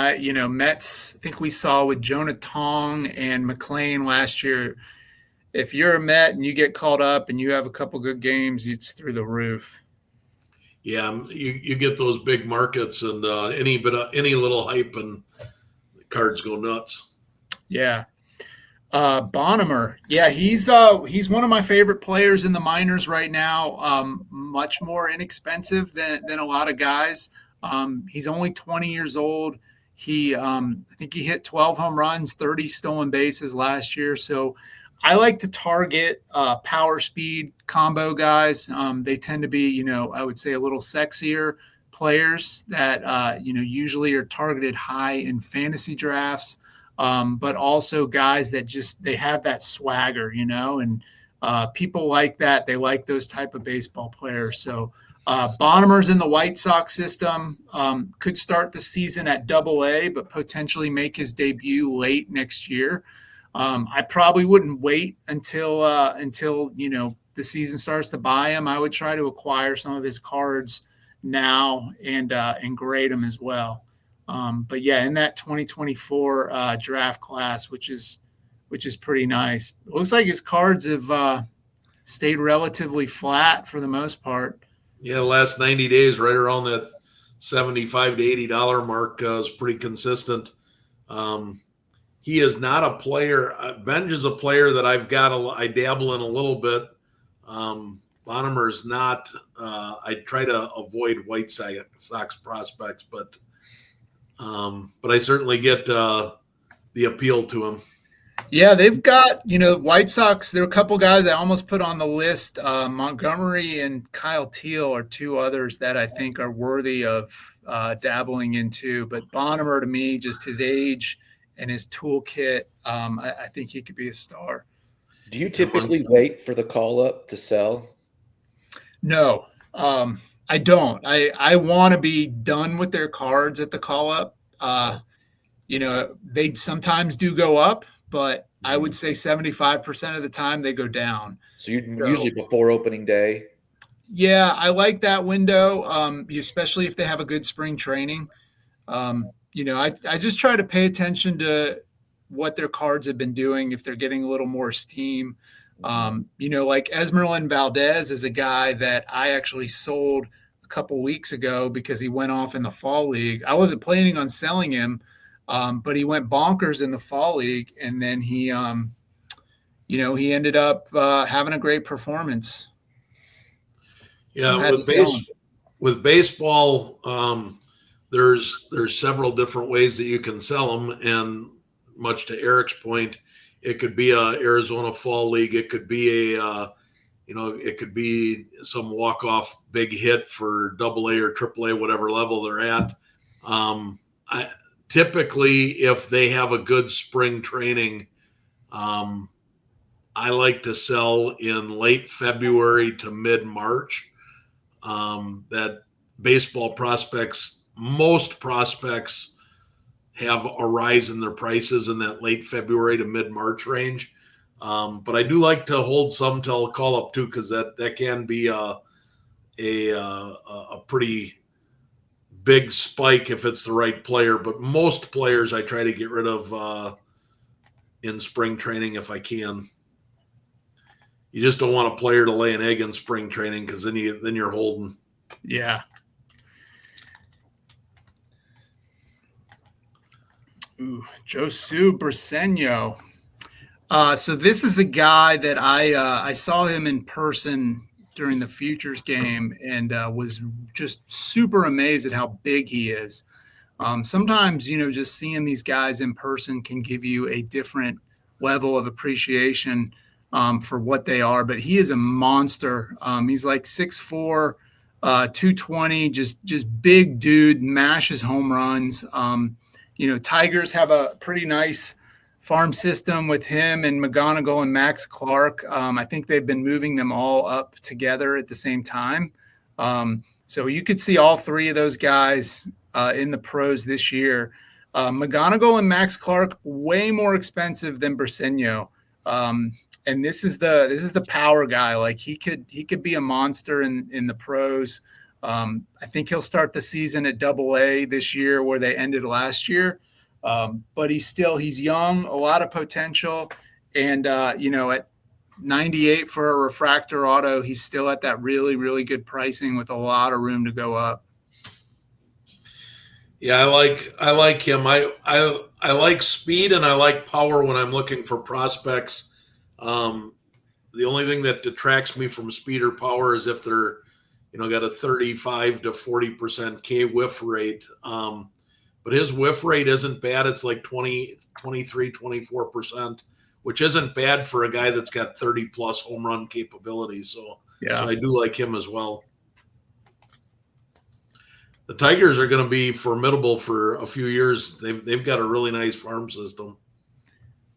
B: Mets, I think we saw with Jonah Tong and McLean last year, if you're a Met and you get called up and you have a couple good games, it's through the roof.
A: Yeah, you get those big markets and any little hype and the cards go nuts.
B: Yeah. Bonnemer. Yeah, he's one of my favorite players in the minors right now. Much more inexpensive than a lot of guys. He's only 20 years old. I think he hit 12 home runs, 30 stolen bases last year. So I like to target power speed combo guys. They tend to be, I would say a little sexier players that, usually are targeted high in fantasy drafts, but also guys that they have that swagger, and people like that. They like those type of baseball players. So Bonnemer's in the White Sox system, could start the season at Double-A, but potentially make his debut late next year. I probably wouldn't wait until the season starts to buy him. I would try to acquire some of his cards now and grade them as well. But yeah, in that 2024 draft class, which is pretty nice. It looks like his cards have stayed relatively flat for the most part.
A: Yeah, the last 90 days, right around that $75 to $80 mark, is pretty consistent. He is not a player. Benj is a player that I dabble in a little bit. Bonnemer is not. I try to avoid White Sox prospects, but I certainly get the appeal to him.
B: Yeah, they've got, White Sox. There are a couple guys I almost put on the list. Montgomery and Kyle Teal are two others that I think are worthy of dabbling into. But Bonnemer, to me, just his age and his toolkit, I think he could be a star.
C: Do you typically wait for the call up to sell?
B: No, I don't. I want to be done with their cards at the call up. They sometimes do go up, but I would say 75% of the time they go down.
C: So usually before opening day.
B: Yeah, I like that window, especially if they have a good spring training. I just try to pay attention to what their cards have been doing, if they're getting a little more steam. Like Esmeralda Valdez is a guy that I actually sold a couple weeks ago because he went off in the fall league. I wasn't planning on selling him, but he went bonkers in the fall league, and then he ended up having a great performance.
A: Yeah, so with baseball, there's several different ways that you can sell them, and much to Eric's point, it could be a Arizona Fall League, it could be it could be some walk-off big hit for AA or AAA, whatever level they're at. Typically, if they have a good spring training, I like to sell in late February to mid-March. That baseball most prospects have a rise in their prices in that late February to mid-March range. But I do like to hold some till call up too, because that can be a pretty big spike if it's the right player. But most players I try to get rid of in spring training if I can. You just don't want a player to lay an egg in spring training, because then you're holding.
B: Yeah. Ooh, Josu Briseño. So this is a guy that I saw him in person during the Futures game, and was just super amazed at how big he is. Sometimes, just seeing these guys in person can give you a different level of appreciation for what they are, but he is a monster. He's like 6'4", 220, just big dude, mashes home runs. Tigers have a pretty nice farm system with him and McGonigal and Max Clark. I think they've been moving them all up together at the same time. So you could see all three of those guys in the pros this year. McGonigal and Max Clark, way more expensive than Briseño. And this is the power guy. Like he could be a monster in the pros. I think he'll start the season at AA this year where they ended last year. But he's young, a lot of potential. And, at 98 for a refractor auto, he's still at that really, really good pricing with a lot of room to go up.
A: Yeah, I like him. I like speed and I like power when I'm looking for prospects. The only thing that detracts me from speed or power is if they're, got a 35 to 40% K whiff rate. But his whiff rate isn't bad. It's like 20, 23, 24%, which isn't bad for a guy that's got 30 plus home run capabilities. So I do like him as well. The Tigers are going to be formidable for a few years. They've got a really nice farm system.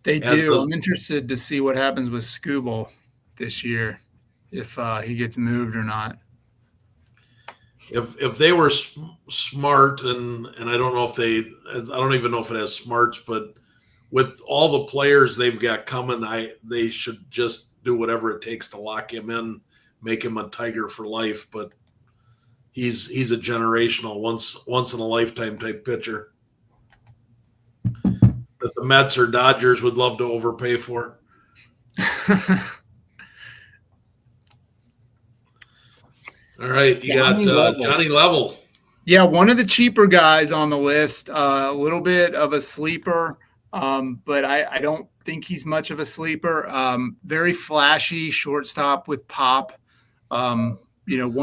B: They do. I'm interested to see what happens with Skubal this year, if he gets moved or not.
A: If they were smart, and I don't know if I don't even know if it has smarts, but with all the players they've got coming, they should just do whatever it takes to lock him in, make him a Tiger for life. But he's a generational, once in a lifetime type pitcher that the Mets or Dodgers would love to overpay for. All right, you got Johnny Level.
B: Yeah, one of the cheaper guys on the list, a little bit of a sleeper, but I don't think he's much of a sleeper. Very flashy shortstop with pop. One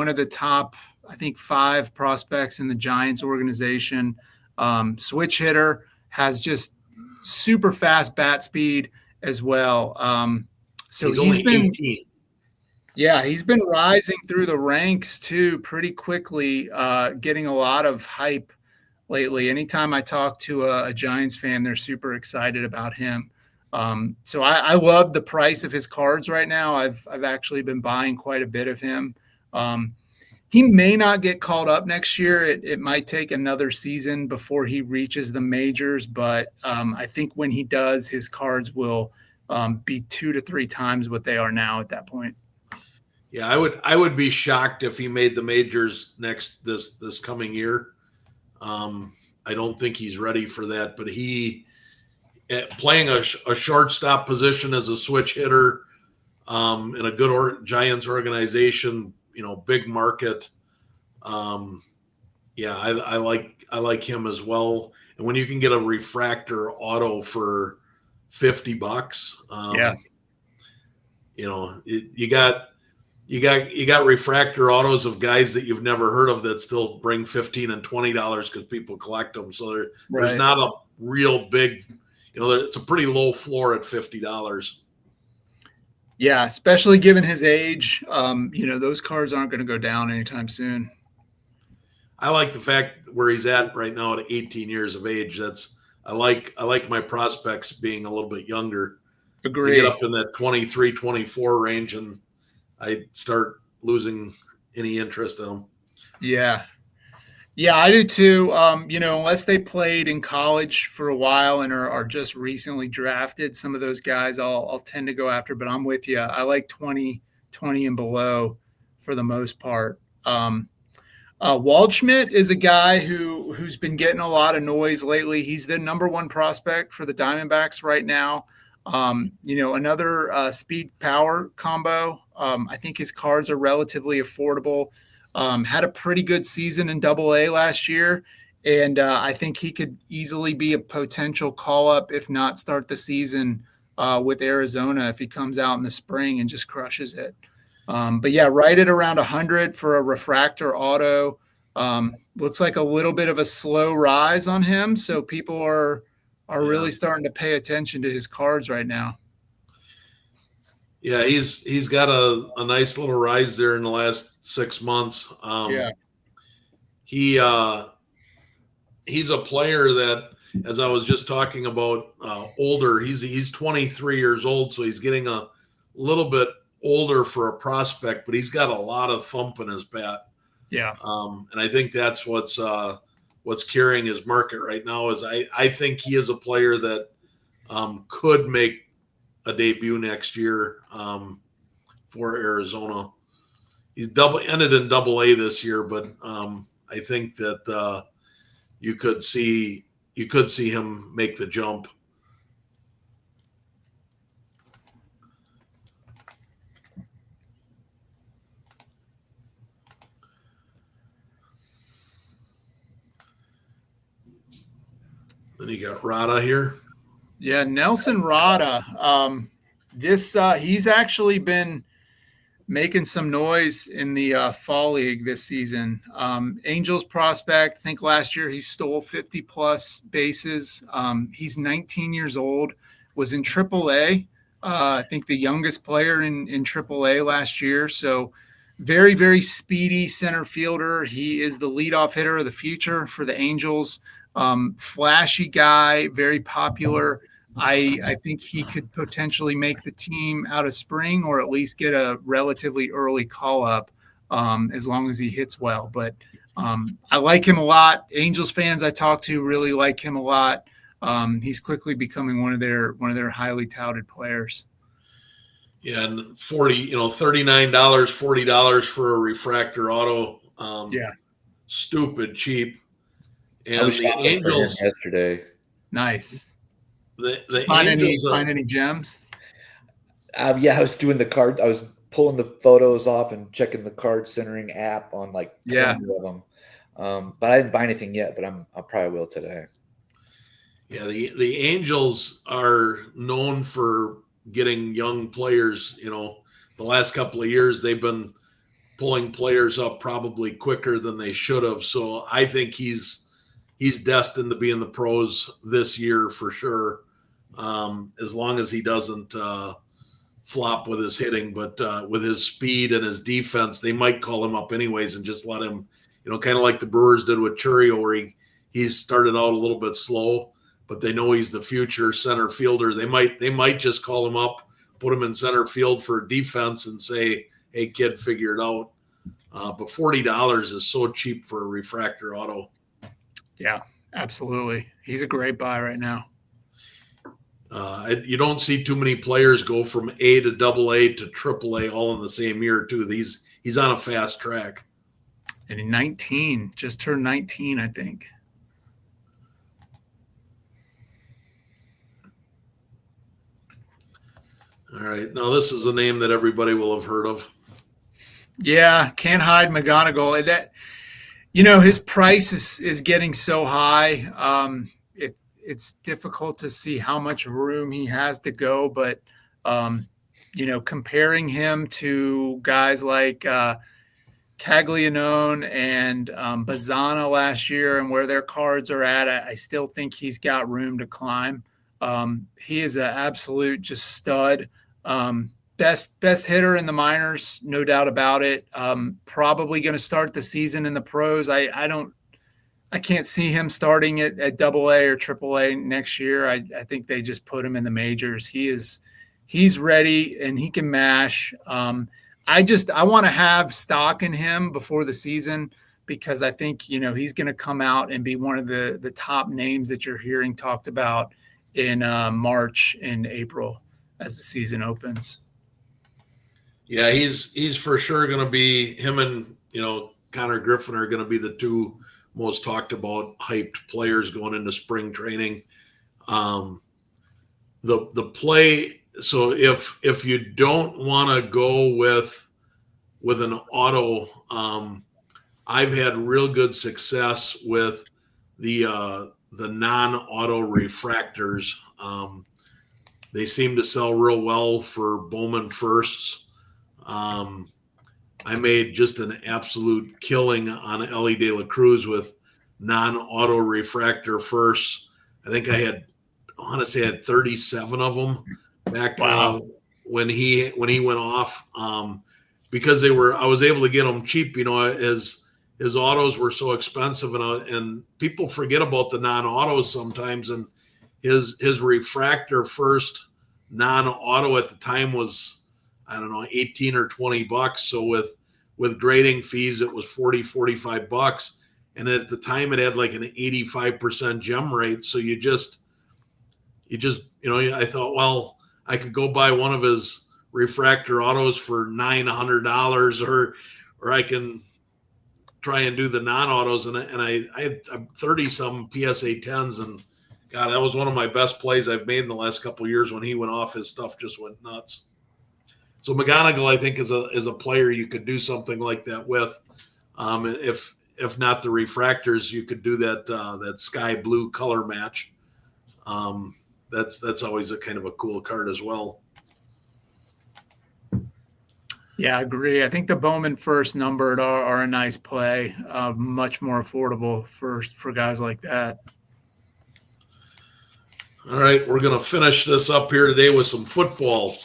B: of the top, I think, 5 prospects in the Giants organization. Switch hitter, has just super fast bat speed as well. So he's been 18. Yeah, he's been rising through the ranks too pretty quickly, getting a lot of hype lately. Anytime I talk to a Giants fan, they're super excited about him. So I love the price of his cards right now. I've actually been buying quite a bit of him. He may not get called up next year. It might take another season before he reaches the majors, but I think when he does, his cards will be 2 to 3 times what they are now at that point.
A: Yeah, I would be shocked if he made the majors this coming year. I don't think he's ready for that, but playing a shortstop position as a switch hitter in a good Giants organization, big market. Yeah, I like him as well. And when you can get a refractor auto for $50, you got refractor autos of guys that you've never heard of that still bring $15 and $20 because people collect them. So there's not a real big, it's a pretty low floor at $50.
B: Yeah, especially given his age, those cards aren't going to go down anytime soon.
A: I like the fact where he's at right now at 18 years of age. I like my prospects being a little bit younger.
B: Agree.
A: They get up in that 23, 24 range, and I start losing any interest in them.
B: Yeah, I do too. Unless they played in college for a while and are just recently drafted, some of those guys I'll tend to go after. But I'm with you. I like 20 and below for the most part. Waldschmidt is a guy who's been getting a lot of noise lately. He's the number one prospect for the Diamondbacks right now. Another speed power combo. I think his cards are relatively affordable. Had a pretty good season in Double-A last year, and I think he could easily be a potential call-up, if not start the season with Arizona if he comes out in the spring and just crushes it. But yeah, right at around 100 for a refractor auto. Looks like a little bit of a slow rise on him, so people are really starting to pay attention to his cards right now.
A: Yeah, he's got a nice little rise there in the last 6 months. He's a player that, as I was just talking about, older. He's 23 years old, so he's getting a little bit older for a prospect, but he's got a lot of thump in his bat.
B: Yeah.
A: And I think that's what's carrying his market right now. Is I think he is a player that could make a debut next year for Arizona. He's ended in Double-A this year, but I think that you could see him make the jump. Then you got Rada here.
B: Yeah, Nelson Rada. He's actually been making some noise in the fall league this season. Angels prospect. I think last year he stole 50 plus bases. He's 19 years old. Was in Triple-A. I think the youngest player in Triple-A last year. So very, very speedy center fielder. He is the leadoff hitter of the future for the Angels. Flashy guy, very popular. I think he could potentially make the team out of spring, or at least get a relatively early call up as long as he hits well. But I like him a lot. Angels fans I talk to really like him a lot. He's quickly becoming one of their highly touted players.
A: Yeah, and $39, $40 for a refractor auto. Stupid cheap. And
C: I was
A: the Angels
C: yesterday.
B: Nice.
A: The
B: find
A: Angels
B: any gems?
C: I was doing the card. I was pulling the photos off and checking the card centering app on like 20 of them. But I didn't buy anything yet. But I probably will today. Yeah,
A: the Angels are known for getting young players. The last couple of years they've been pulling players up probably quicker than they should have. So I think he's destined to be in the pros this year for sure, as long as he doesn't flop with his hitting. But with his speed and his defense, they might call him up anyways and just let him, kind of like the Brewers did with Churio, where he started out a little bit slow, but they know he's the future center fielder. They might just call him up, put him in center field for defense and say, hey, kid, figure it out. But $40 is so cheap for a refractor auto.
B: Yeah, absolutely. He's a great buy right now.
A: You don't see too many players go from A to AA to AAA all in the same year too. He's on a fast track.
B: And in 19, just turned 19, I think.
A: All right. Now this is a name that everybody will have heard of.
B: Yeah, can't hide McGonigal. That, his price is getting so high. It's difficult to see how much room he has to go, but comparing him to guys like Caglianone and Bazzana last year and where their cards are at, I still think he's got room to climb. He is an absolute just stud. Best hitter in the minors, no doubt about it. Probably going to start the season in the pros. I can't see him starting at AA or AAA next year. I think they just put him in the majors. He's ready and he can mash. I want to have stock in him before the season because I think, he's going to come out and be one of the top names that you're hearing talked about in March and April as the season opens.
A: Yeah, he's for sure going to be, him and, Connor Griffin are going to be the two most talked about hyped players going into spring training. The play. So if you don't want to go with an auto, I've had real good success with the non-auto refractors. They seem to sell real well for Bowman firsts. I made just an absolute killing on Ellie De La Cruz with non-auto refractor firsts. I think I want to say I had 37 of them back when he went off, because I was able to get them cheap. His autos were so expensive, and people forget about the non-autos sometimes. And his refractor first non-auto at the time was, I don't know, 18 or 20 bucks. So with grading fees, it was 45 bucks. And at the time it had like an 85% gem rate. So you just, I thought, well, I could go buy one of his refractor autos for $900, or I can try and do the non-autos. And I had 30 some PSA 10s, and God, that was one of my best plays I've made in the last couple of years. When he went off, his stuff just went nuts. So McGonigal, I think, is a player you could do something like that with. If not the refractors, you could do that sky blue color match. That's always a kind of a cool card as well.
B: Yeah, I agree. I think the Bowman first numbered are a nice play, much more affordable for guys like that.
A: All right, we're going to finish this up here today with some football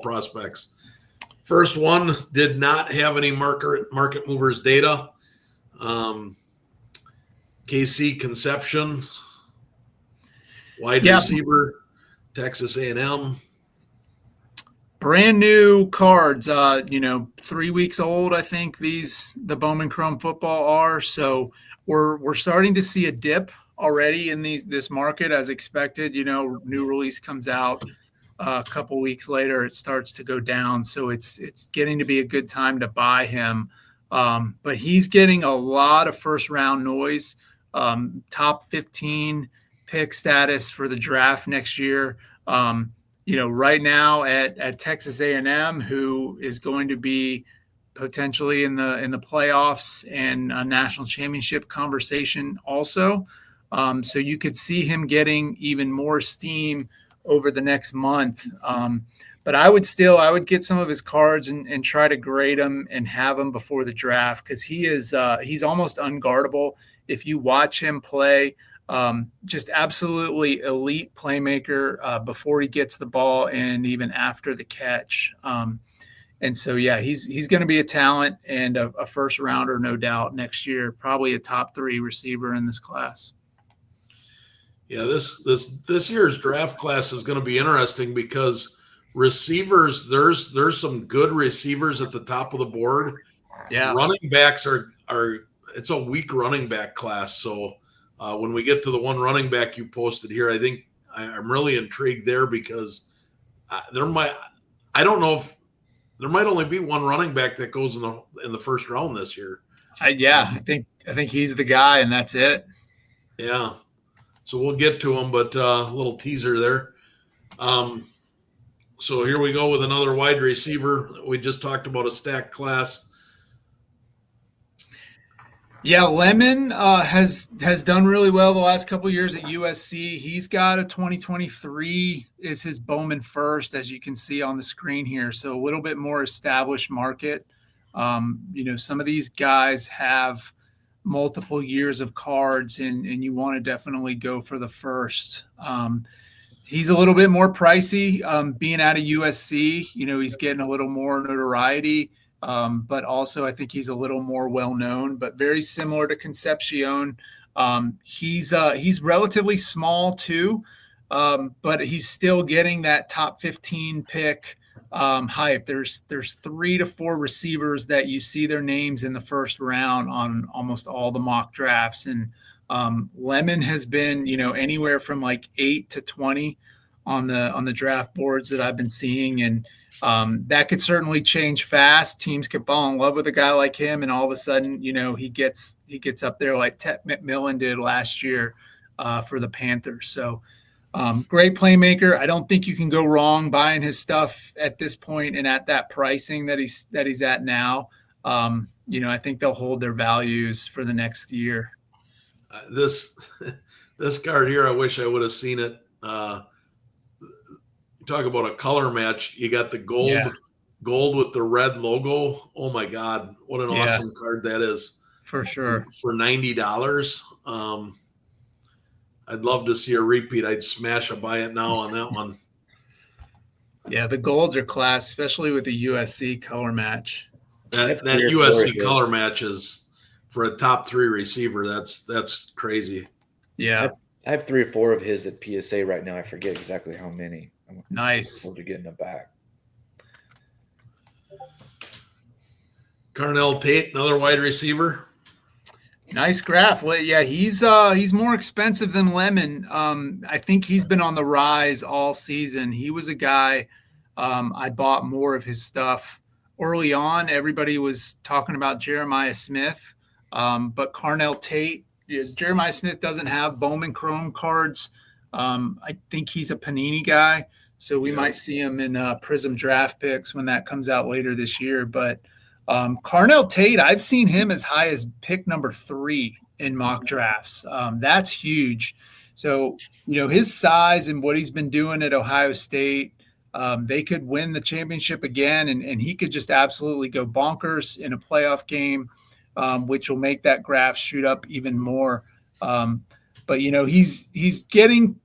A: prospects. First one did not have any market movers data. KC Conception, wide receiver, Texas A&M.
B: Brand new cards, 3 weeks old. I think the Bowman Chrome football are. So we're starting to see a dip already in this market as expected. New release comes out a couple weeks later, it starts to go down. So it's getting to be a good time to buy him. But he's getting a lot of first round noise. Top 15 pick status for the draft next year. Right now at Texas A&M, who is going to be potentially in the playoffs and a national championship conversation also. So you could see him getting even more steam over the next month. But I would get some of his cards and try to grade them and have them before the draft, because he's almost unguardable. If you watch him play, just absolutely elite playmaker before he gets the ball and even after the catch. And so, yeah, he's going to be a talent and a first rounder, no doubt, next year, probably a top 3 receiver in this class.
A: Yeah, this year's draft class is going to be interesting because receivers, there's some good receivers at the top of the board.
B: Yeah,
A: running backs are it's a weak running back class. So when we get to the one running back you posted here, I think I'm really intrigued there because I don't know if there might only be one running back that goes in the first round this year.
B: I think he's the guy, and that's it.
A: Yeah. So we'll get to him, but a little teaser there. So here we go with another wide receiver. We just talked about a stacked class.
B: Yeah, Lemon has done really well the last couple of years at USC. He's got a 2023 is his Bowman first, as you can see on the screen here. So a little bit more established market. Some of these guys have multiple years of cards, and you want to definitely go for the first. He's a little bit more pricey. Being out of USC, he's getting a little more notoriety. But also I think he's a little more well-known, but very similar to Concepcion. He's relatively small too, but he's still getting that top 15 pick hype. There's 3 to 4 receivers that you see their names in the first round on almost all the mock drafts. And Lemon has been, anywhere from like 8 to 20 on the draft boards that I've been seeing. And that could certainly change fast. Teams could fall in love with a guy like him, and all of a sudden, he gets up there like Tet McMillan did last year for the Panthers. So great playmaker. I don't think you can go wrong buying his stuff at this point and at that pricing that he's at now. I think they'll hold their values for the next year.
A: This card here, I wish I would have seen it. Talk about a color match. You got the gold with the red logo. Oh my God, what an awesome card that is.
B: For sure.
A: For $90. I'd love to see a repeat. I'd smash a buy it now on that one.
B: Yeah, the golds are class, especially with the USC color match.
A: That USC color match is for a top 3 receiver. That's crazy.
B: Yeah.
C: I have 3 or 4 of his at PSA right now. I forget exactly how many.
B: Nice.
C: To get in the back.
A: Carnell Tate, another wide receiver.
B: Nice graph. Well, yeah, he's more expensive than Lemon. I think he's been on the rise all season. He was a guy I bought more of his stuff early on. Everybody was talking about Jeremiah Smith, but Carnell Tate, Jeremiah Smith doesn't have Bowman Chrome cards. I think he's a Panini guy, so we might see him in Prism draft picks when that comes out later this year. But Carnell Tate, I've seen him as high as pick number 3 in mock drafts. That's huge. So, his size and what he's been doing at Ohio State, they could win the championship again, and he could just absolutely go bonkers in a playoff game, which will make that graph shoot up even more. But he's getting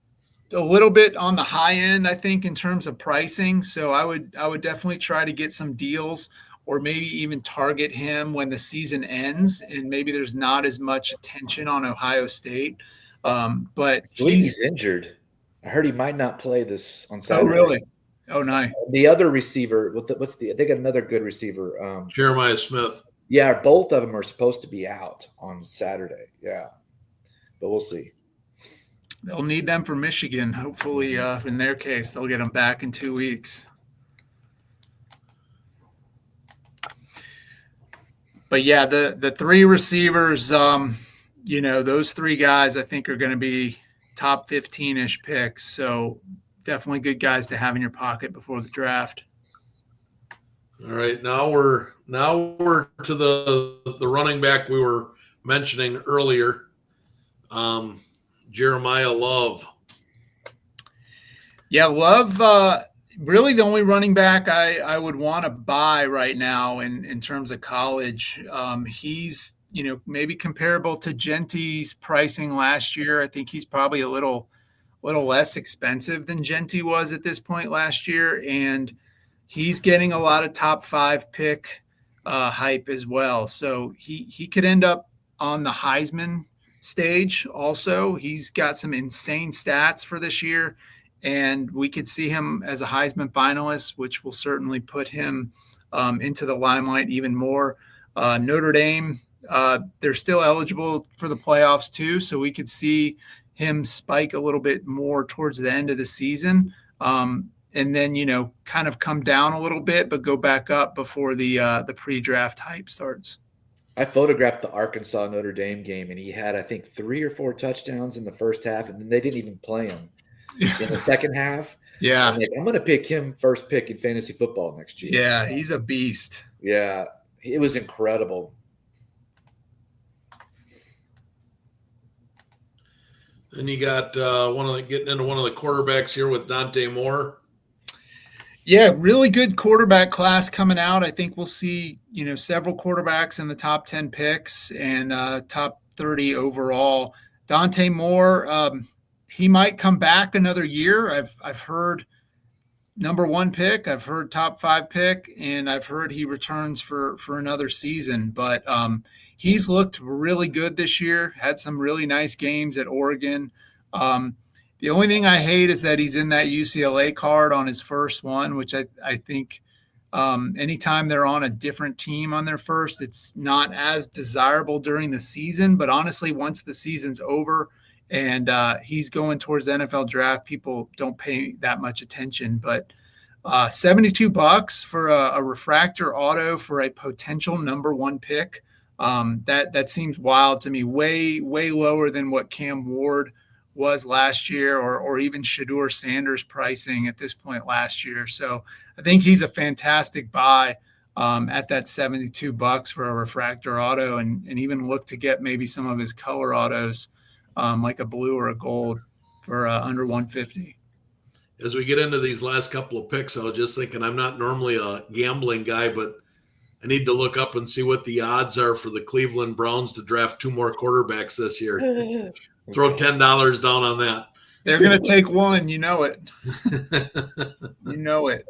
B: a little bit on the high end, I think, in terms of pricing. So I would definitely try to get some deals, or maybe even target him when the season ends and maybe there's not as much attention on Ohio State. But
C: he's injured. I heard he might not play this on Saturday.
B: Oh, really? Oh, nice.
C: The other receiver, they got another good receiver.
A: Jeremiah Smith.
C: Yeah, both of them are supposed to be out on Saturday. Yeah, but we'll see.
B: They'll need them for Michigan. Hopefully, in their case, they'll get them back in 2 weeks. But yeah, the 3 receivers, those 3 guys I think are going to be top 15-ish picks. So definitely good guys to have in your pocket before the draft.
A: All right, now we're to the running back we were mentioning earlier. Jeremiah Love. Yeah,
B: Love, really the only running back I would want to buy right now in terms of college. He's, maybe comparable to Genty's pricing last year. I think he's probably a little less expensive than Genty was at this point last year. And he's getting a lot of top 5 pick hype as well. So he could end up on the Heisman stage also. He's got some insane stats for this year, and we could see him as a Heisman finalist, which will certainly put him into the limelight even more. Notre Dame, they're still eligible for the playoffs too, so we could see him spike a little bit more towards the end of the season. And then, kind of come down a little bit, but go back up before the pre-draft hype starts.
C: I photographed the Arkansas Notre Dame game, and he had, I think, 3 or 4 touchdowns in the first half, and then they didn't even play him in the second half.
B: Yeah.
C: I'm going to pick him first pick in fantasy football next year.
B: Yeah, he's a beast.
C: Yeah, it was incredible.
A: Then you got getting into one of the quarterbacks here with Dante Moore.
B: Yeah, really good quarterback class coming out. I think we'll see, several quarterbacks in the top 10 picks and top 30 overall. Dante Moore, he might come back another year. I've heard number 1 pick, I've heard top 5 pick, and I've heard he returns for another season. But he's looked really good this year, had some really nice games at Oregon. The only thing I hate is that he's in that UCLA card on his first one, which I think anytime they're on a different team on their first, it's not as desirable during the season. But honestly, once the season's over and he's going towards the NFL draft, people don't pay that much attention. But $72 for a refractor auto for a potential number 1 pick, that seems wild to me. Way lower than what Cam Ward was last year, or even Shedeur Sanders pricing at this point last year. So I think he's a fantastic buy at that $72 for a refractor auto, and even look to get maybe some of his color autos like a blue or a gold for under $150.
A: As we get into these last couple of picks, I was just thinking, I'm not normally a gambling guy, but I need to look up and see what the odds are for the Cleveland Browns to draft 2 more quarterbacks this year. Throw $10 down on that.
B: They're going to take one. You know it. You know it.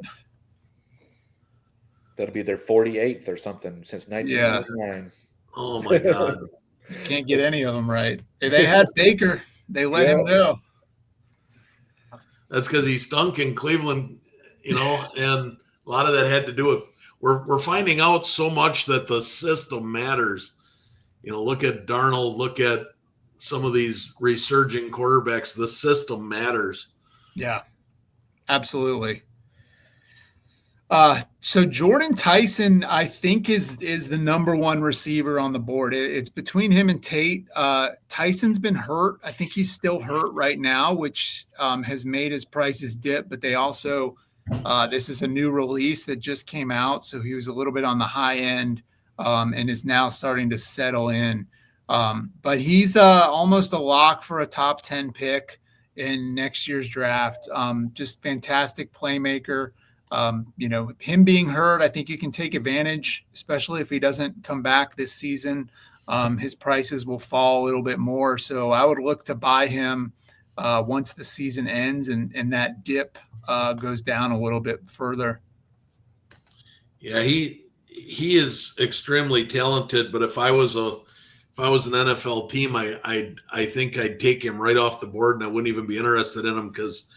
C: That'll be their 48th or something since 1999.
A: Yeah. Oh, my God.
B: Can't get any of them right. They had Baker. They let him go.
A: That's because he stunk in Cleveland, and a lot of that had to do with we're finding out so much that the system matters. Look at Darnold, look at some of these resurging quarterbacks. The system matters.
B: Yeah, absolutely. So Jordan Tyson, I think, is the number 1 receiver on the board. It's between him and Tate. Tyson's been hurt. I think he's still hurt right now, which has made his prices dip. But they also, this is a new release that just came out, so he was a little bit on the high end and is now starting to settle in. But he's almost a lock for a top 10 pick in next year's draft. Just fantastic playmaker. Him being hurt, I think you can take advantage, especially if he doesn't come back this season. His prices will fall a little bit more. So I would look to buy him once the season ends and that dip goes down a little bit further.
A: Yeah, he is extremely talented, but if I was an NFL team, I think I'd take him right off the board, and I wouldn't even be interested in him because,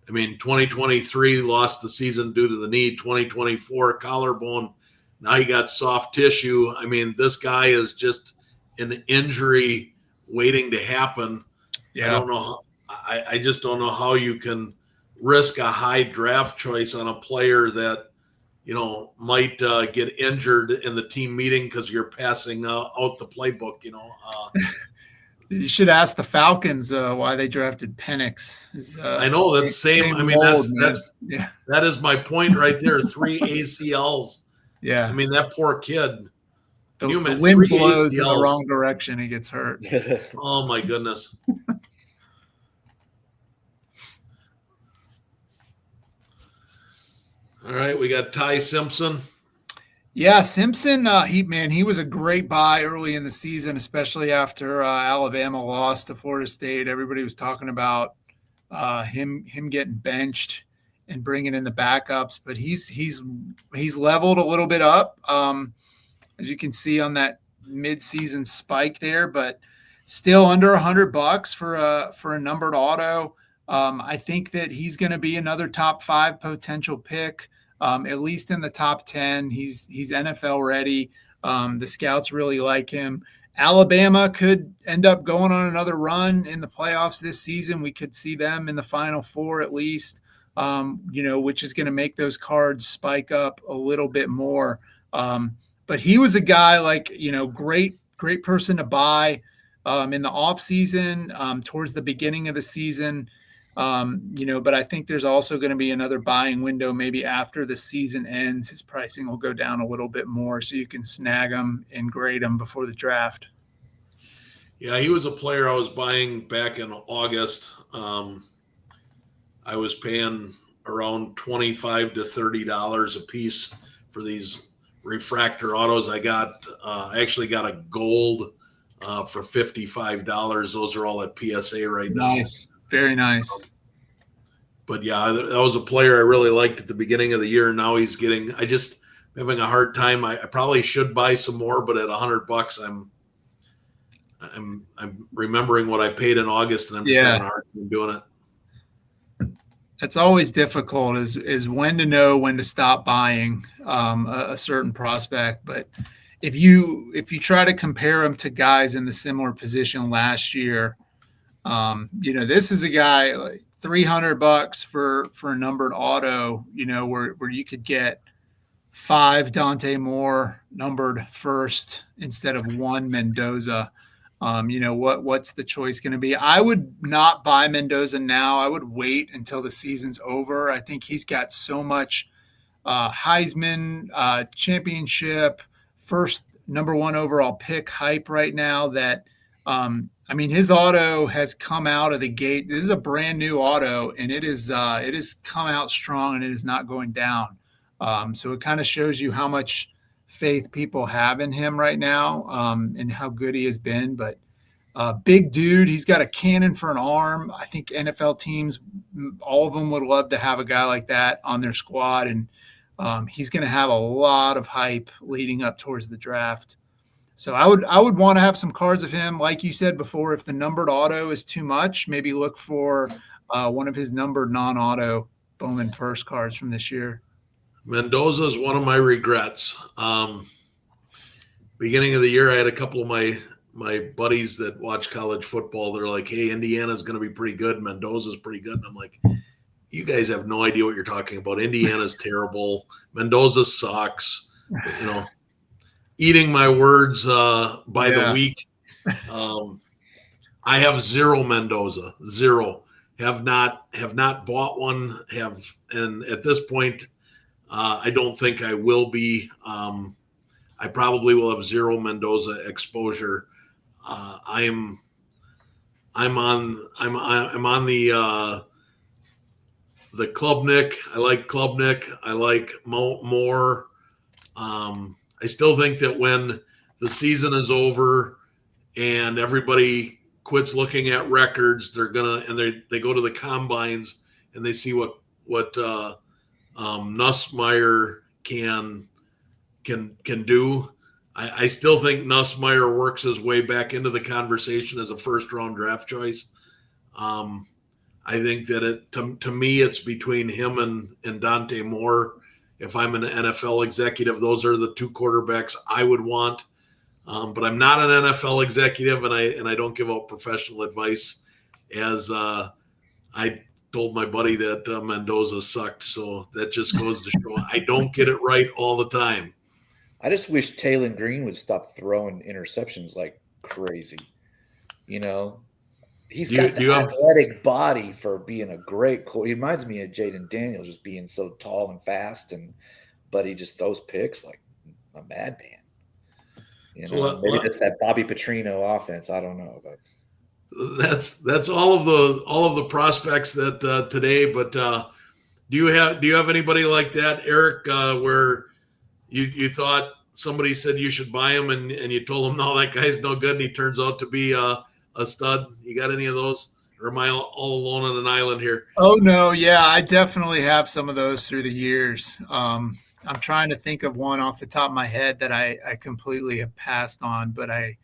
A: 2023 lost the season due to the knee. 2024 collarbone. Now you got soft tissue. This guy is just an injury waiting to happen. Yeah. I don't know. I just don't know how you can risk a high draft choice on a player that might get injured in the team meeting because you're passing out the playbook.
B: You should ask the Falcons why they drafted Penix.
A: I know that's same. That is my point right there. 3 ACLs.
B: Yeah.
A: That poor kid.
B: The wind blows in the wrong direction. He gets hurt.
A: Oh my goodness. All right, we got Ty Simpson.
B: Yeah, Simpson, he was a great buy early in the season, especially after Alabama lost to Florida State. Everybody was talking about him getting benched and bringing in the backups, but he's leveled a little bit up, as you can see on that mid-season spike there, but still under $100 for a numbered auto. I think that he's going to be another top 5 potential pick. At least in the top 10, he's NFL ready. The scouts really like him. Alabama could end up going on another run in the playoffs this season. We could see them in the Final Four at least, which is going to make those cards spike up a little bit more. But he was a guy great person to buy in the off season, towards the beginning of the season. But I think there's also going to be another buying window maybe after the season ends. His pricing will go down a little bit more, so you can snag him and grade him before the draft.
A: Yeah, he was a player I was buying back in August. I was paying around $25 to $30 a piece for these refractor autos. I actually got a gold for $55. Those are all at PSA right now.
B: Nice. Very nice.
A: But yeah, that was a player I really liked at the beginning of the year. Now he's having a hard time. I probably should buy some more, but at $100, I'm remembering what I paid in August, and I'm just having a hard time doing it.
B: It's always difficult is when to know when to stop buying a certain prospect. But if you try to compare him to guys in the similar position last year, this is a guy like $300 for a numbered auto, where you could get 5 Dante Moore numbered first instead of 1 Mendoza. What's the choice going to be? I would not buy Mendoza now. I would wait until the season's over. I think he's got so much Heisman championship, first number 1 overall pick hype right now that his auto has come out of the gate. This is a brand new auto, and it has come out strong, and it is not going down. So it kind of shows you how much faith people have in him right now, and how good he has been. But big dude, he's got a cannon for an arm. I think NFL teams, all of them would love to have a guy like that on their squad, and he's going to have a lot of hype leading up towards the draft. So I would want to have some cards of him. Like you said before, if the numbered auto is too much, maybe look for one of his numbered non-auto Bowman first cards from this year.
A: Mendoza is one of my regrets. Beginning of the year, I had a couple of my buddies that watch college football. They're like, hey, Indiana's going to be pretty good. Mendoza's pretty good. And I'm like, you guys have no idea what you're talking about. Indiana's terrible. Mendoza sucks. Eating my words by the week. I have 0 Mendoza, 0. Have not bought one. And at this point, I don't think I will be. I probably will have 0 Mendoza exposure. I'm on the Klubnik. I like Klubnik. I like Moore. I still think that when the season is over and everybody quits looking at records, they go to the combines and they see what Nussmeier can do. I still think Nussmeier works his way back into the conversation as a first round draft choice. I think that to me, it's between him and Dante Moore. If I'm an NFL executive, those are the 2 quarterbacks I would want. But I'm not an NFL executive, and I don't give out professional advice. As I told my buddy that Mendoza sucked, so that just goes to show I don't get it right all the time.
C: I just wish Taylor Green would stop throwing interceptions like crazy. He's got the athletic body for being a great He reminds me of Jaden Daniels, just being so tall and fast, but he just throws picks like a madman. Maybe that's that Bobby Petrino offense. I don't know, but
A: that's all of the prospects that today. But do you have anybody like that, Eric, where you thought somebody said you should buy him and you told him, no, that guy's no good, and he turns out to be a stud? You got any of those, or am I all alone on an island here?
B: Oh no, yeah, I definitely have some of those through the years. I'm trying to think of one off the top of my head that I completely have passed on, but I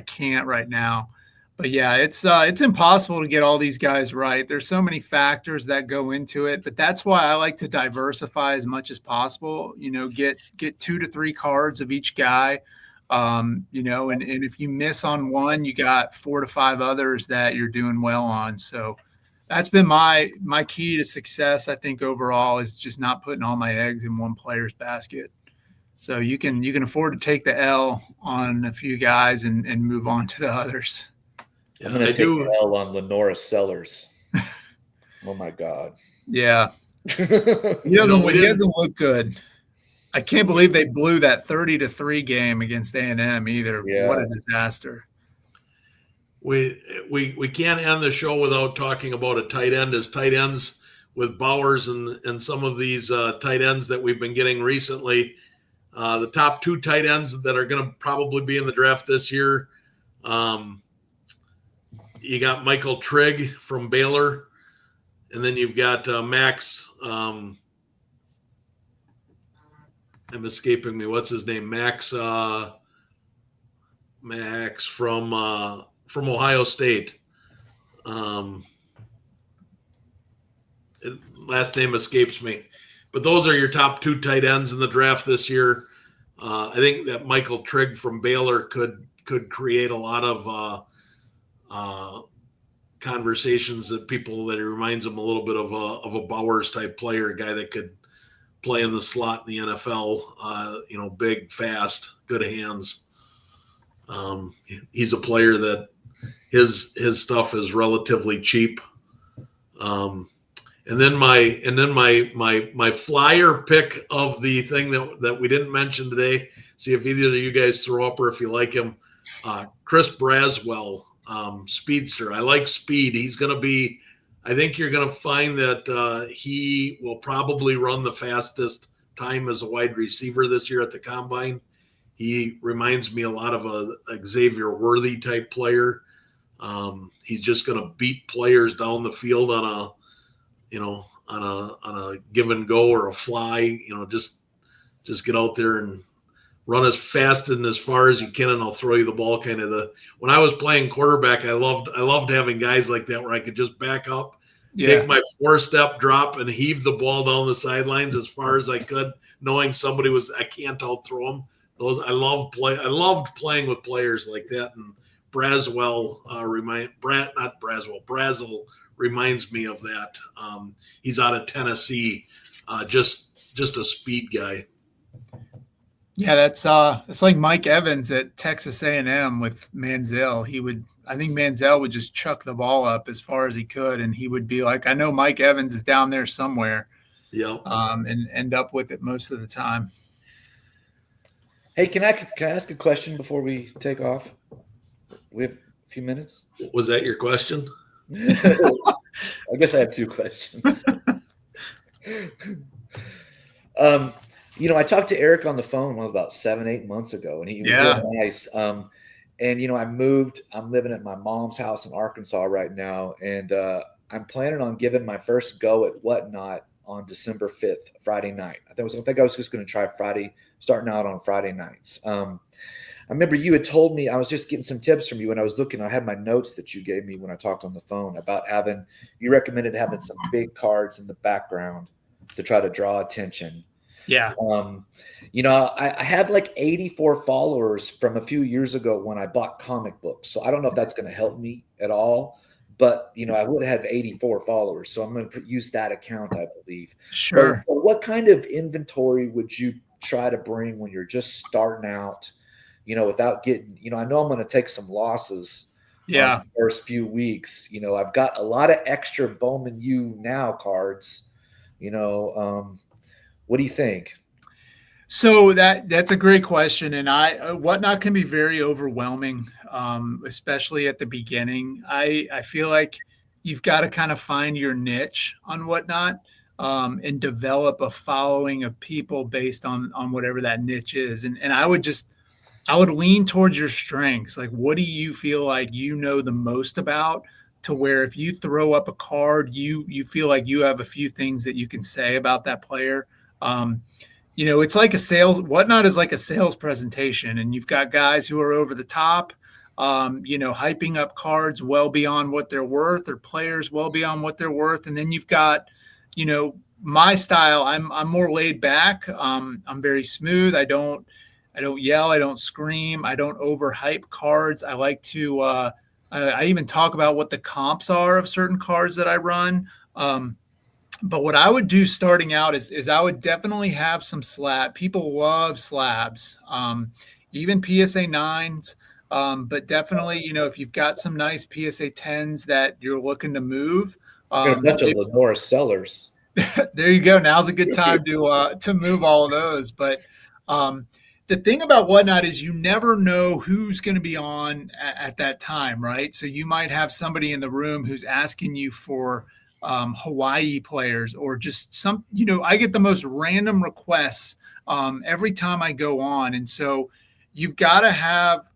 B: can't right now. But yeah, it's impossible to get all these guys right. There's so many factors that go into it, but that's why I like to diversify as much as possible. Get 2 to 3 cards of each guy. And if you miss on one, you got 4 to 5 others that you're doing well on. So that's been my key to success, I think, overall, is just not putting all my eggs in one player's basket. So you can afford to take the L on a few guys and move on to the others.
C: I'm going to take the L on Lenora Sellers. Oh my God.
B: Yeah. He doesn't look good. I can't believe they blew that 30-3 game against A&M either. Yeah. What a disaster.
A: We can't end the show without talking about a tight end, as tight ends with Bowers and some of these tight ends that we've been getting recently. The top 2 tight ends that are going to probably be in the draft this year. You got Michael Trigg from Baylor, and then you've got Max. I'm escaping me. What's his name? Max from Ohio State. Last name escapes me. But those are your top 2 tight ends in the draft this year. I think that Michael Trigg from Baylor could create a lot of conversations that he reminds them a little bit of a Bowers type player, a guy that could play in the slot in the NFL. Big, fast, good hands. He's a player that his stuff is relatively cheap. And then my flyer pick of the thing that we didn't mention today. See if either of you guys throw up or if you like him. Chris Braswell, speedster. I like speed. He's going to be. I think you're going to find that he will probably run the fastest time as a wide receiver this year at the combine. He reminds me a lot of a Xavier Worthy type player. He's just going to beat players down the field on a give and go or a fly. Just get out there and run as fast and as far as you can, and I'll throw you the ball. When I was playing quarterback, I loved having guys like that where I could just back up, take my 4-step drop, and heave the ball down the sidelines as far as I could, knowing I can't outthrow them. I loved playing with players like that, and Braswell Brazel reminds me of that. He's out of Tennessee, just a speed guy.
B: Yeah, that's it's like Mike Evans at Texas A&M with Manziel. I think Manziel would just chuck the ball up as far as he could, and he would be like, I know Mike Evans is down there somewhere.
A: Yeah.
B: And end up with it most of the time.
C: Hey, can I ask a question before we take off? We have a few minutes.
A: Was that your question?
C: I guess I have 2 questions. I talked to Eric on the phone about 7-8 months ago, and he was really nice. I moved. I'm living at my mom's house in Arkansas right now, and I'm planning on giving my first go at Whatnot on December 5th, Friday night. I think I was just going to try starting out on Friday nights. I remember you had told me, I was just getting some tips from you when I was looking. I had my notes that you gave me when I talked on the phone about you recommended having some big cards in the background to try to draw attention.
B: Yeah.
C: I had like 84 followers from a few years ago when I bought comic books. So I don't know if that's going to help me at all, but I would have 84 followers. So I'm going to use that account, I believe.
B: Sure.
C: But what kind of inventory would you try to bring when you're just starting out, without getting, I know I'm going to take some losses.
B: Yeah.
C: The first few weeks, I've got a lot of extra Bowman U now cards, what do you think?
B: So that's a great question. And Whatnot can be very overwhelming, especially at the beginning. I feel like you've got to kind of find your niche on Whatnot, and develop a following of people based on whatever that niche is. And I would lean towards your strengths. Like, what do you feel like the most about, to where if you throw up a card, you feel like you have a few things that you can say about that player. It's like Whatnot is like a sales presentation, and you've got guys who are over the top, hyping up cards well beyond what they're worth, or players well beyond what they're worth. And then you've got, my style. I'm more laid back. I'm very smooth. I don't I don't yell. I don't scream. I don't overhype cards. I like to, I even talk about what the comps are of certain cards that I run. But what I would do starting out is I would definitely have some slab. People love slabs, even PSA 9s. But definitely, if you've got some nice PSA 10s that you're looking to move,
C: Got a bunch of Lenora sellers.
B: there you go. Now's a good time to move all of those. But the thing about Whatnot is you never know who's going to be on at that time, right? So you might have somebody in the room who's asking you for Hawaii players or just some. I get the most random requests every time I go on, and so you've got to have.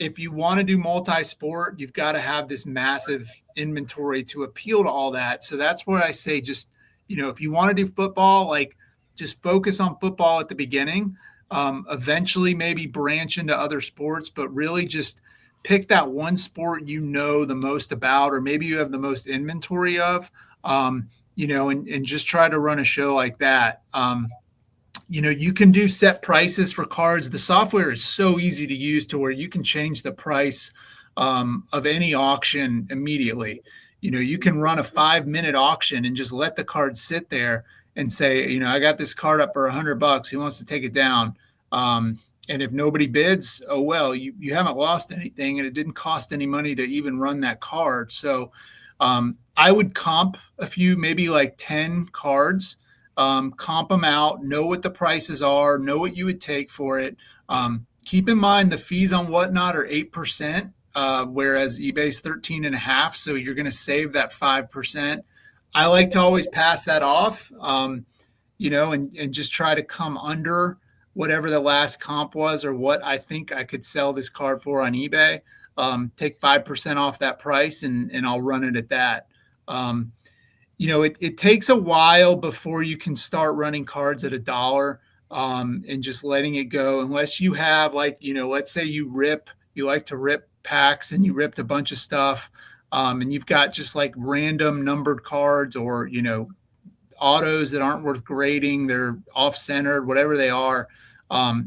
B: If you want to do multi-sport, you've got to have this massive inventory to appeal to all that. So that's where I say just if you want to do football, like just focus on football at the beginning. Eventually, maybe branch into other sports, but really just pick that one sport the most about, or maybe you have the most inventory of, and just try to run a show like that. You can do set prices for cards. The software is so easy to use to where you can change the price of any auction immediately. You can run a 5-minute auction and just let the card sit there and say, I got this card up for $100. Who wants to take it down? And if nobody bids, oh, well, you haven't lost anything and it didn't cost any money to even run that card. So I would comp a few, maybe like 10 cards, comp them out, know what the prices are, know what you would take for it. Keep in mind the fees on Whatnot are 8%, whereas eBay's 13.5%. So you're going to save that 5%. I like to always pass that off, and just try to come under whatever the last comp was or what I think I could sell this card for on eBay. Take 5% off that price and I'll run it at that. It takes a while before you can start running cards at $1 and just letting it go, unless you have let's say you like to rip packs and you ripped a bunch of stuff and you've got just like random numbered cards or, autos that aren't worth grading, they're off-centered, whatever they are.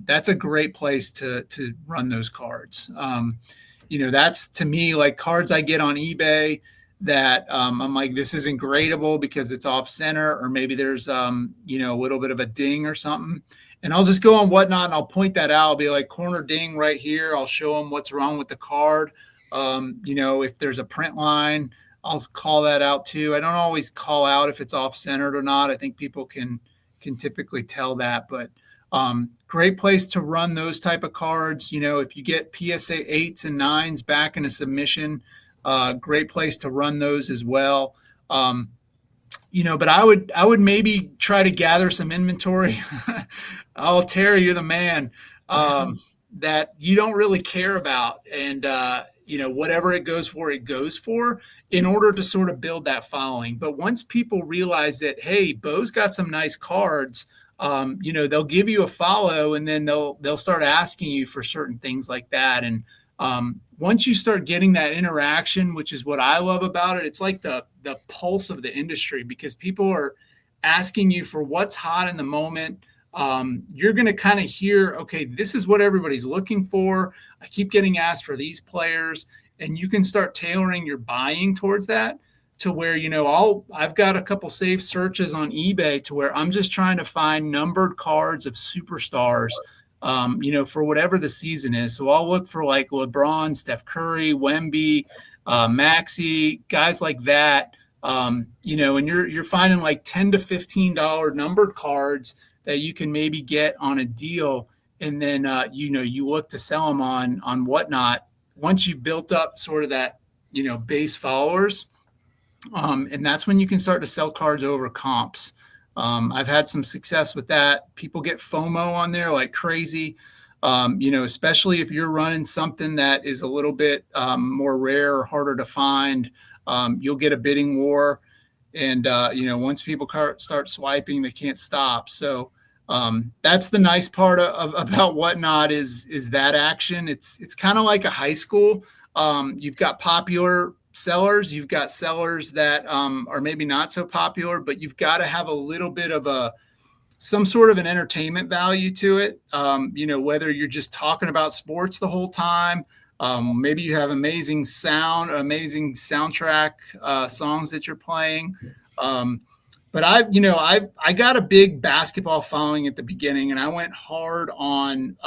B: That's a great place to run those cards. That's to me like cards I get on eBay that I'm like, this isn't gradable because it's off center, or maybe there's a little bit of a ding or something. And I'll just go on Whatnot and I'll point that out. I'll be like, corner ding right here. I'll show them what's wrong with the card. If there's a print line, I'll call that out too. I don't always call out if it's off centered or not. I think people can typically tell that, but great place to run those type of cards. If you get PSA 8s and 9s back in a submission, great place to run those as well. But I would maybe try to gather some inventory. Oh, Terry, you're the man. That you don't really care about. And, whatever it goes for in order to sort of build that following. But once people realize that, hey, Bo's got some nice cards, they'll give you a follow and then they'll start asking you for certain things like that. And once you start getting that interaction, which is what I love about it, it's like the pulse of the industry, because people are asking you for what's hot in the moment. You're going to kind of hear, okay, this is what everybody's looking for. I keep getting asked for these players, and you can start tailoring your buying towards that to where, I've got a couple safe searches on eBay to where I'm just trying to find numbered cards of superstars, for whatever the season is. So I'll look for like LeBron, Steph Curry, Wemby, Maxey, guys like that. And you're finding like $10 to $15 numbered cards that you can maybe get on a deal. And then, you look to sell them on Whatnot once you've built up sort of that, base followers. And that's when you can start to sell cards over comps. I've had some success with that. People get FOMO on there like crazy, especially if you're running something that is a little bit more rare or harder to find. You'll get a bidding war. And, once people start swiping, they can't stop. So that's the nice part about Whatnot is that action. It's kind of like a high school. You've got popular sellers, you've got sellers that are maybe not so popular, but you've got to have a little bit of a some sort of an entertainment value to it. Whether you're just talking about sports the whole time, maybe you have amazing soundtrack songs that you're playing. But I got a big basketball following at the beginning, and I went hard on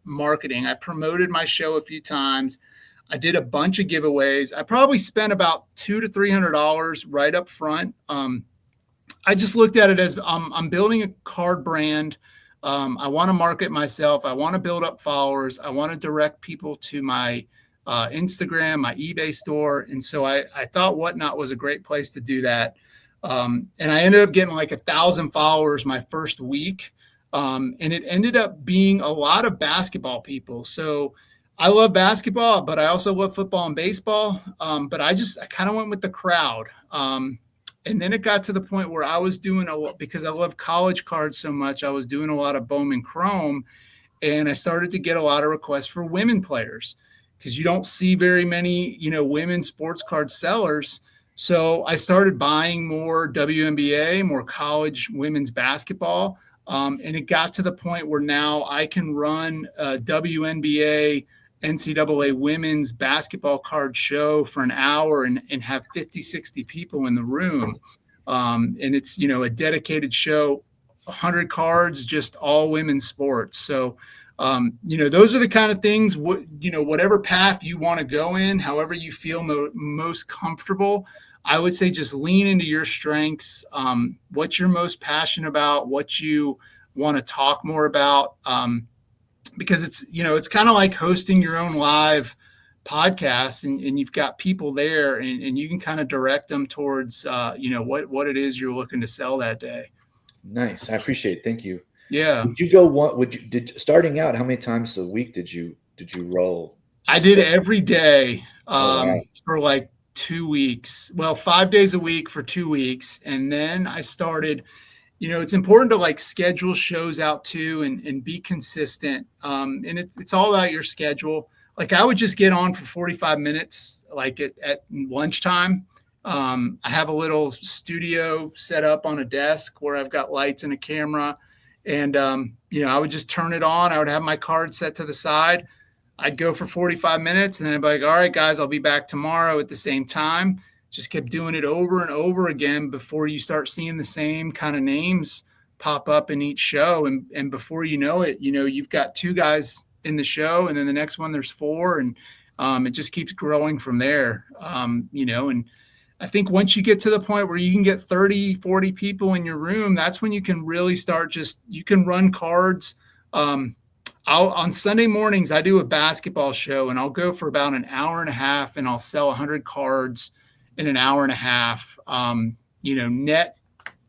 B: marketing. I promoted my show a few times. I did a bunch of giveaways. I probably spent about $200 to $300 right up front. I just looked at it as I'm building a card brand. I want to market myself. I want to build up followers. I want to direct people to my Instagram, my eBay store. And so I thought Whatnot was a great place to do that. And I ended up getting like 1,000 followers my first week. And it ended up being a lot of basketball people. So I love basketball, but I also love football and baseball. But I kind of went with the crowd. And then it got to the point where I was doing a lot, because I love college cards so much. I was doing a lot of Bowman Chrome, and I started to get a lot of requests for women players, because you don't see very many, women sports card sellers. So I started buying more WNBA, more college women's basketball. And it got to the point where now I can run a WNBA NCAA women's basketball card show for an hour and have 50, 60 people in the room. And it's, a dedicated show, 100 cards, just all women's sports. So, those are the kind of things, whatever path you want to go in, however you feel most comfortable, I would say just lean into your strengths, what you're most passionate about, what you want to talk more about. Because it's kind of like hosting your own live podcast, and you've got people there, and you can kind of direct them towards, what it is you're looking to sell that day.
C: Nice. I appreciate it. Thank you.
B: Yeah.
C: Did you go starting out, how many times a week did you roll?
B: I did every day for like 2 weeks. Well, 5 days a week for 2 weeks. And then I started, it's important to like schedule shows out too, and be consistent. And it's all about your schedule. Like I would just get on for 45 minutes, like at lunchtime. I have a little studio set up on a desk where I've got lights and a camera, and, I would just turn it on. I would have my card set to the side. I'd go for 45 minutes, and then I'd be like, all right, guys, I'll be back tomorrow at the same time. Just kept doing it over and over again before you start seeing the same kind of names pop up in each show. And before you know it, you've got 2 guys in the show, and then the next one there's 4, and it just keeps growing from there. And I think once you get to the point where you can get 30, 40 people in your room, that's when you can really start you can run cards. On Sunday mornings, I do a basketball show, and I'll go for about an hour and a half, and I'll sell 100 cards in an hour and a half, net $1,500,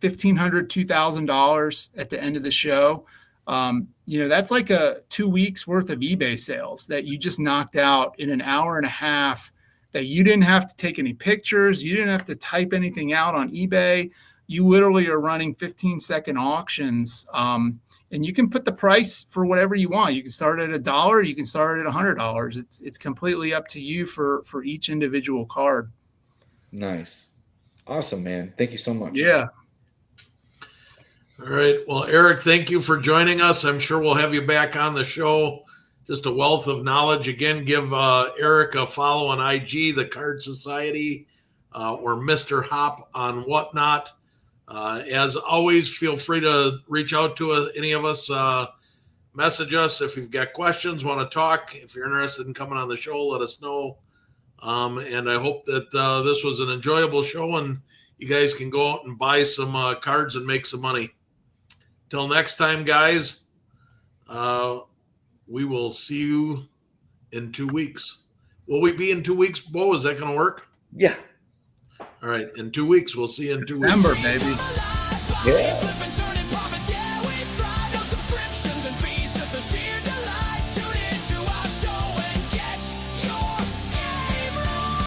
B: $2,000 at the end of the show. That's like a 2 weeks worth of eBay sales that you just knocked out in an hour and a half, that you didn't have to take any pictures. You didn't have to type anything out on eBay. You literally are running 15-second auctions. And you can put the price for whatever you want. You can start at $1. You can start at $100. It's completely up to you for each individual card.
C: Nice. Awesome, man. Thank you so much.
B: Yeah.
A: All right. Well, Eric, thank you for joining us. I'm sure we'll have you back on the show. Just a wealth of knowledge. Again, give Eric a follow on IG, The Card Society, or Mr. Hop on Whatnot. As always, feel free to reach out to any of us, message us if you've got questions, want to talk. If you're interested in coming on the show, let us know. And I hope that this was an enjoyable show, and you guys can go out and buy some cards and make some money. Till next time, guys, we will see you in 2 weeks. Will we be in 2 weeks, Bo? Is that going to work?
C: Yeah.
A: All right. In 2 weeks. We'll see you in 2 weeks.
B: December, baby.
C: Yeah.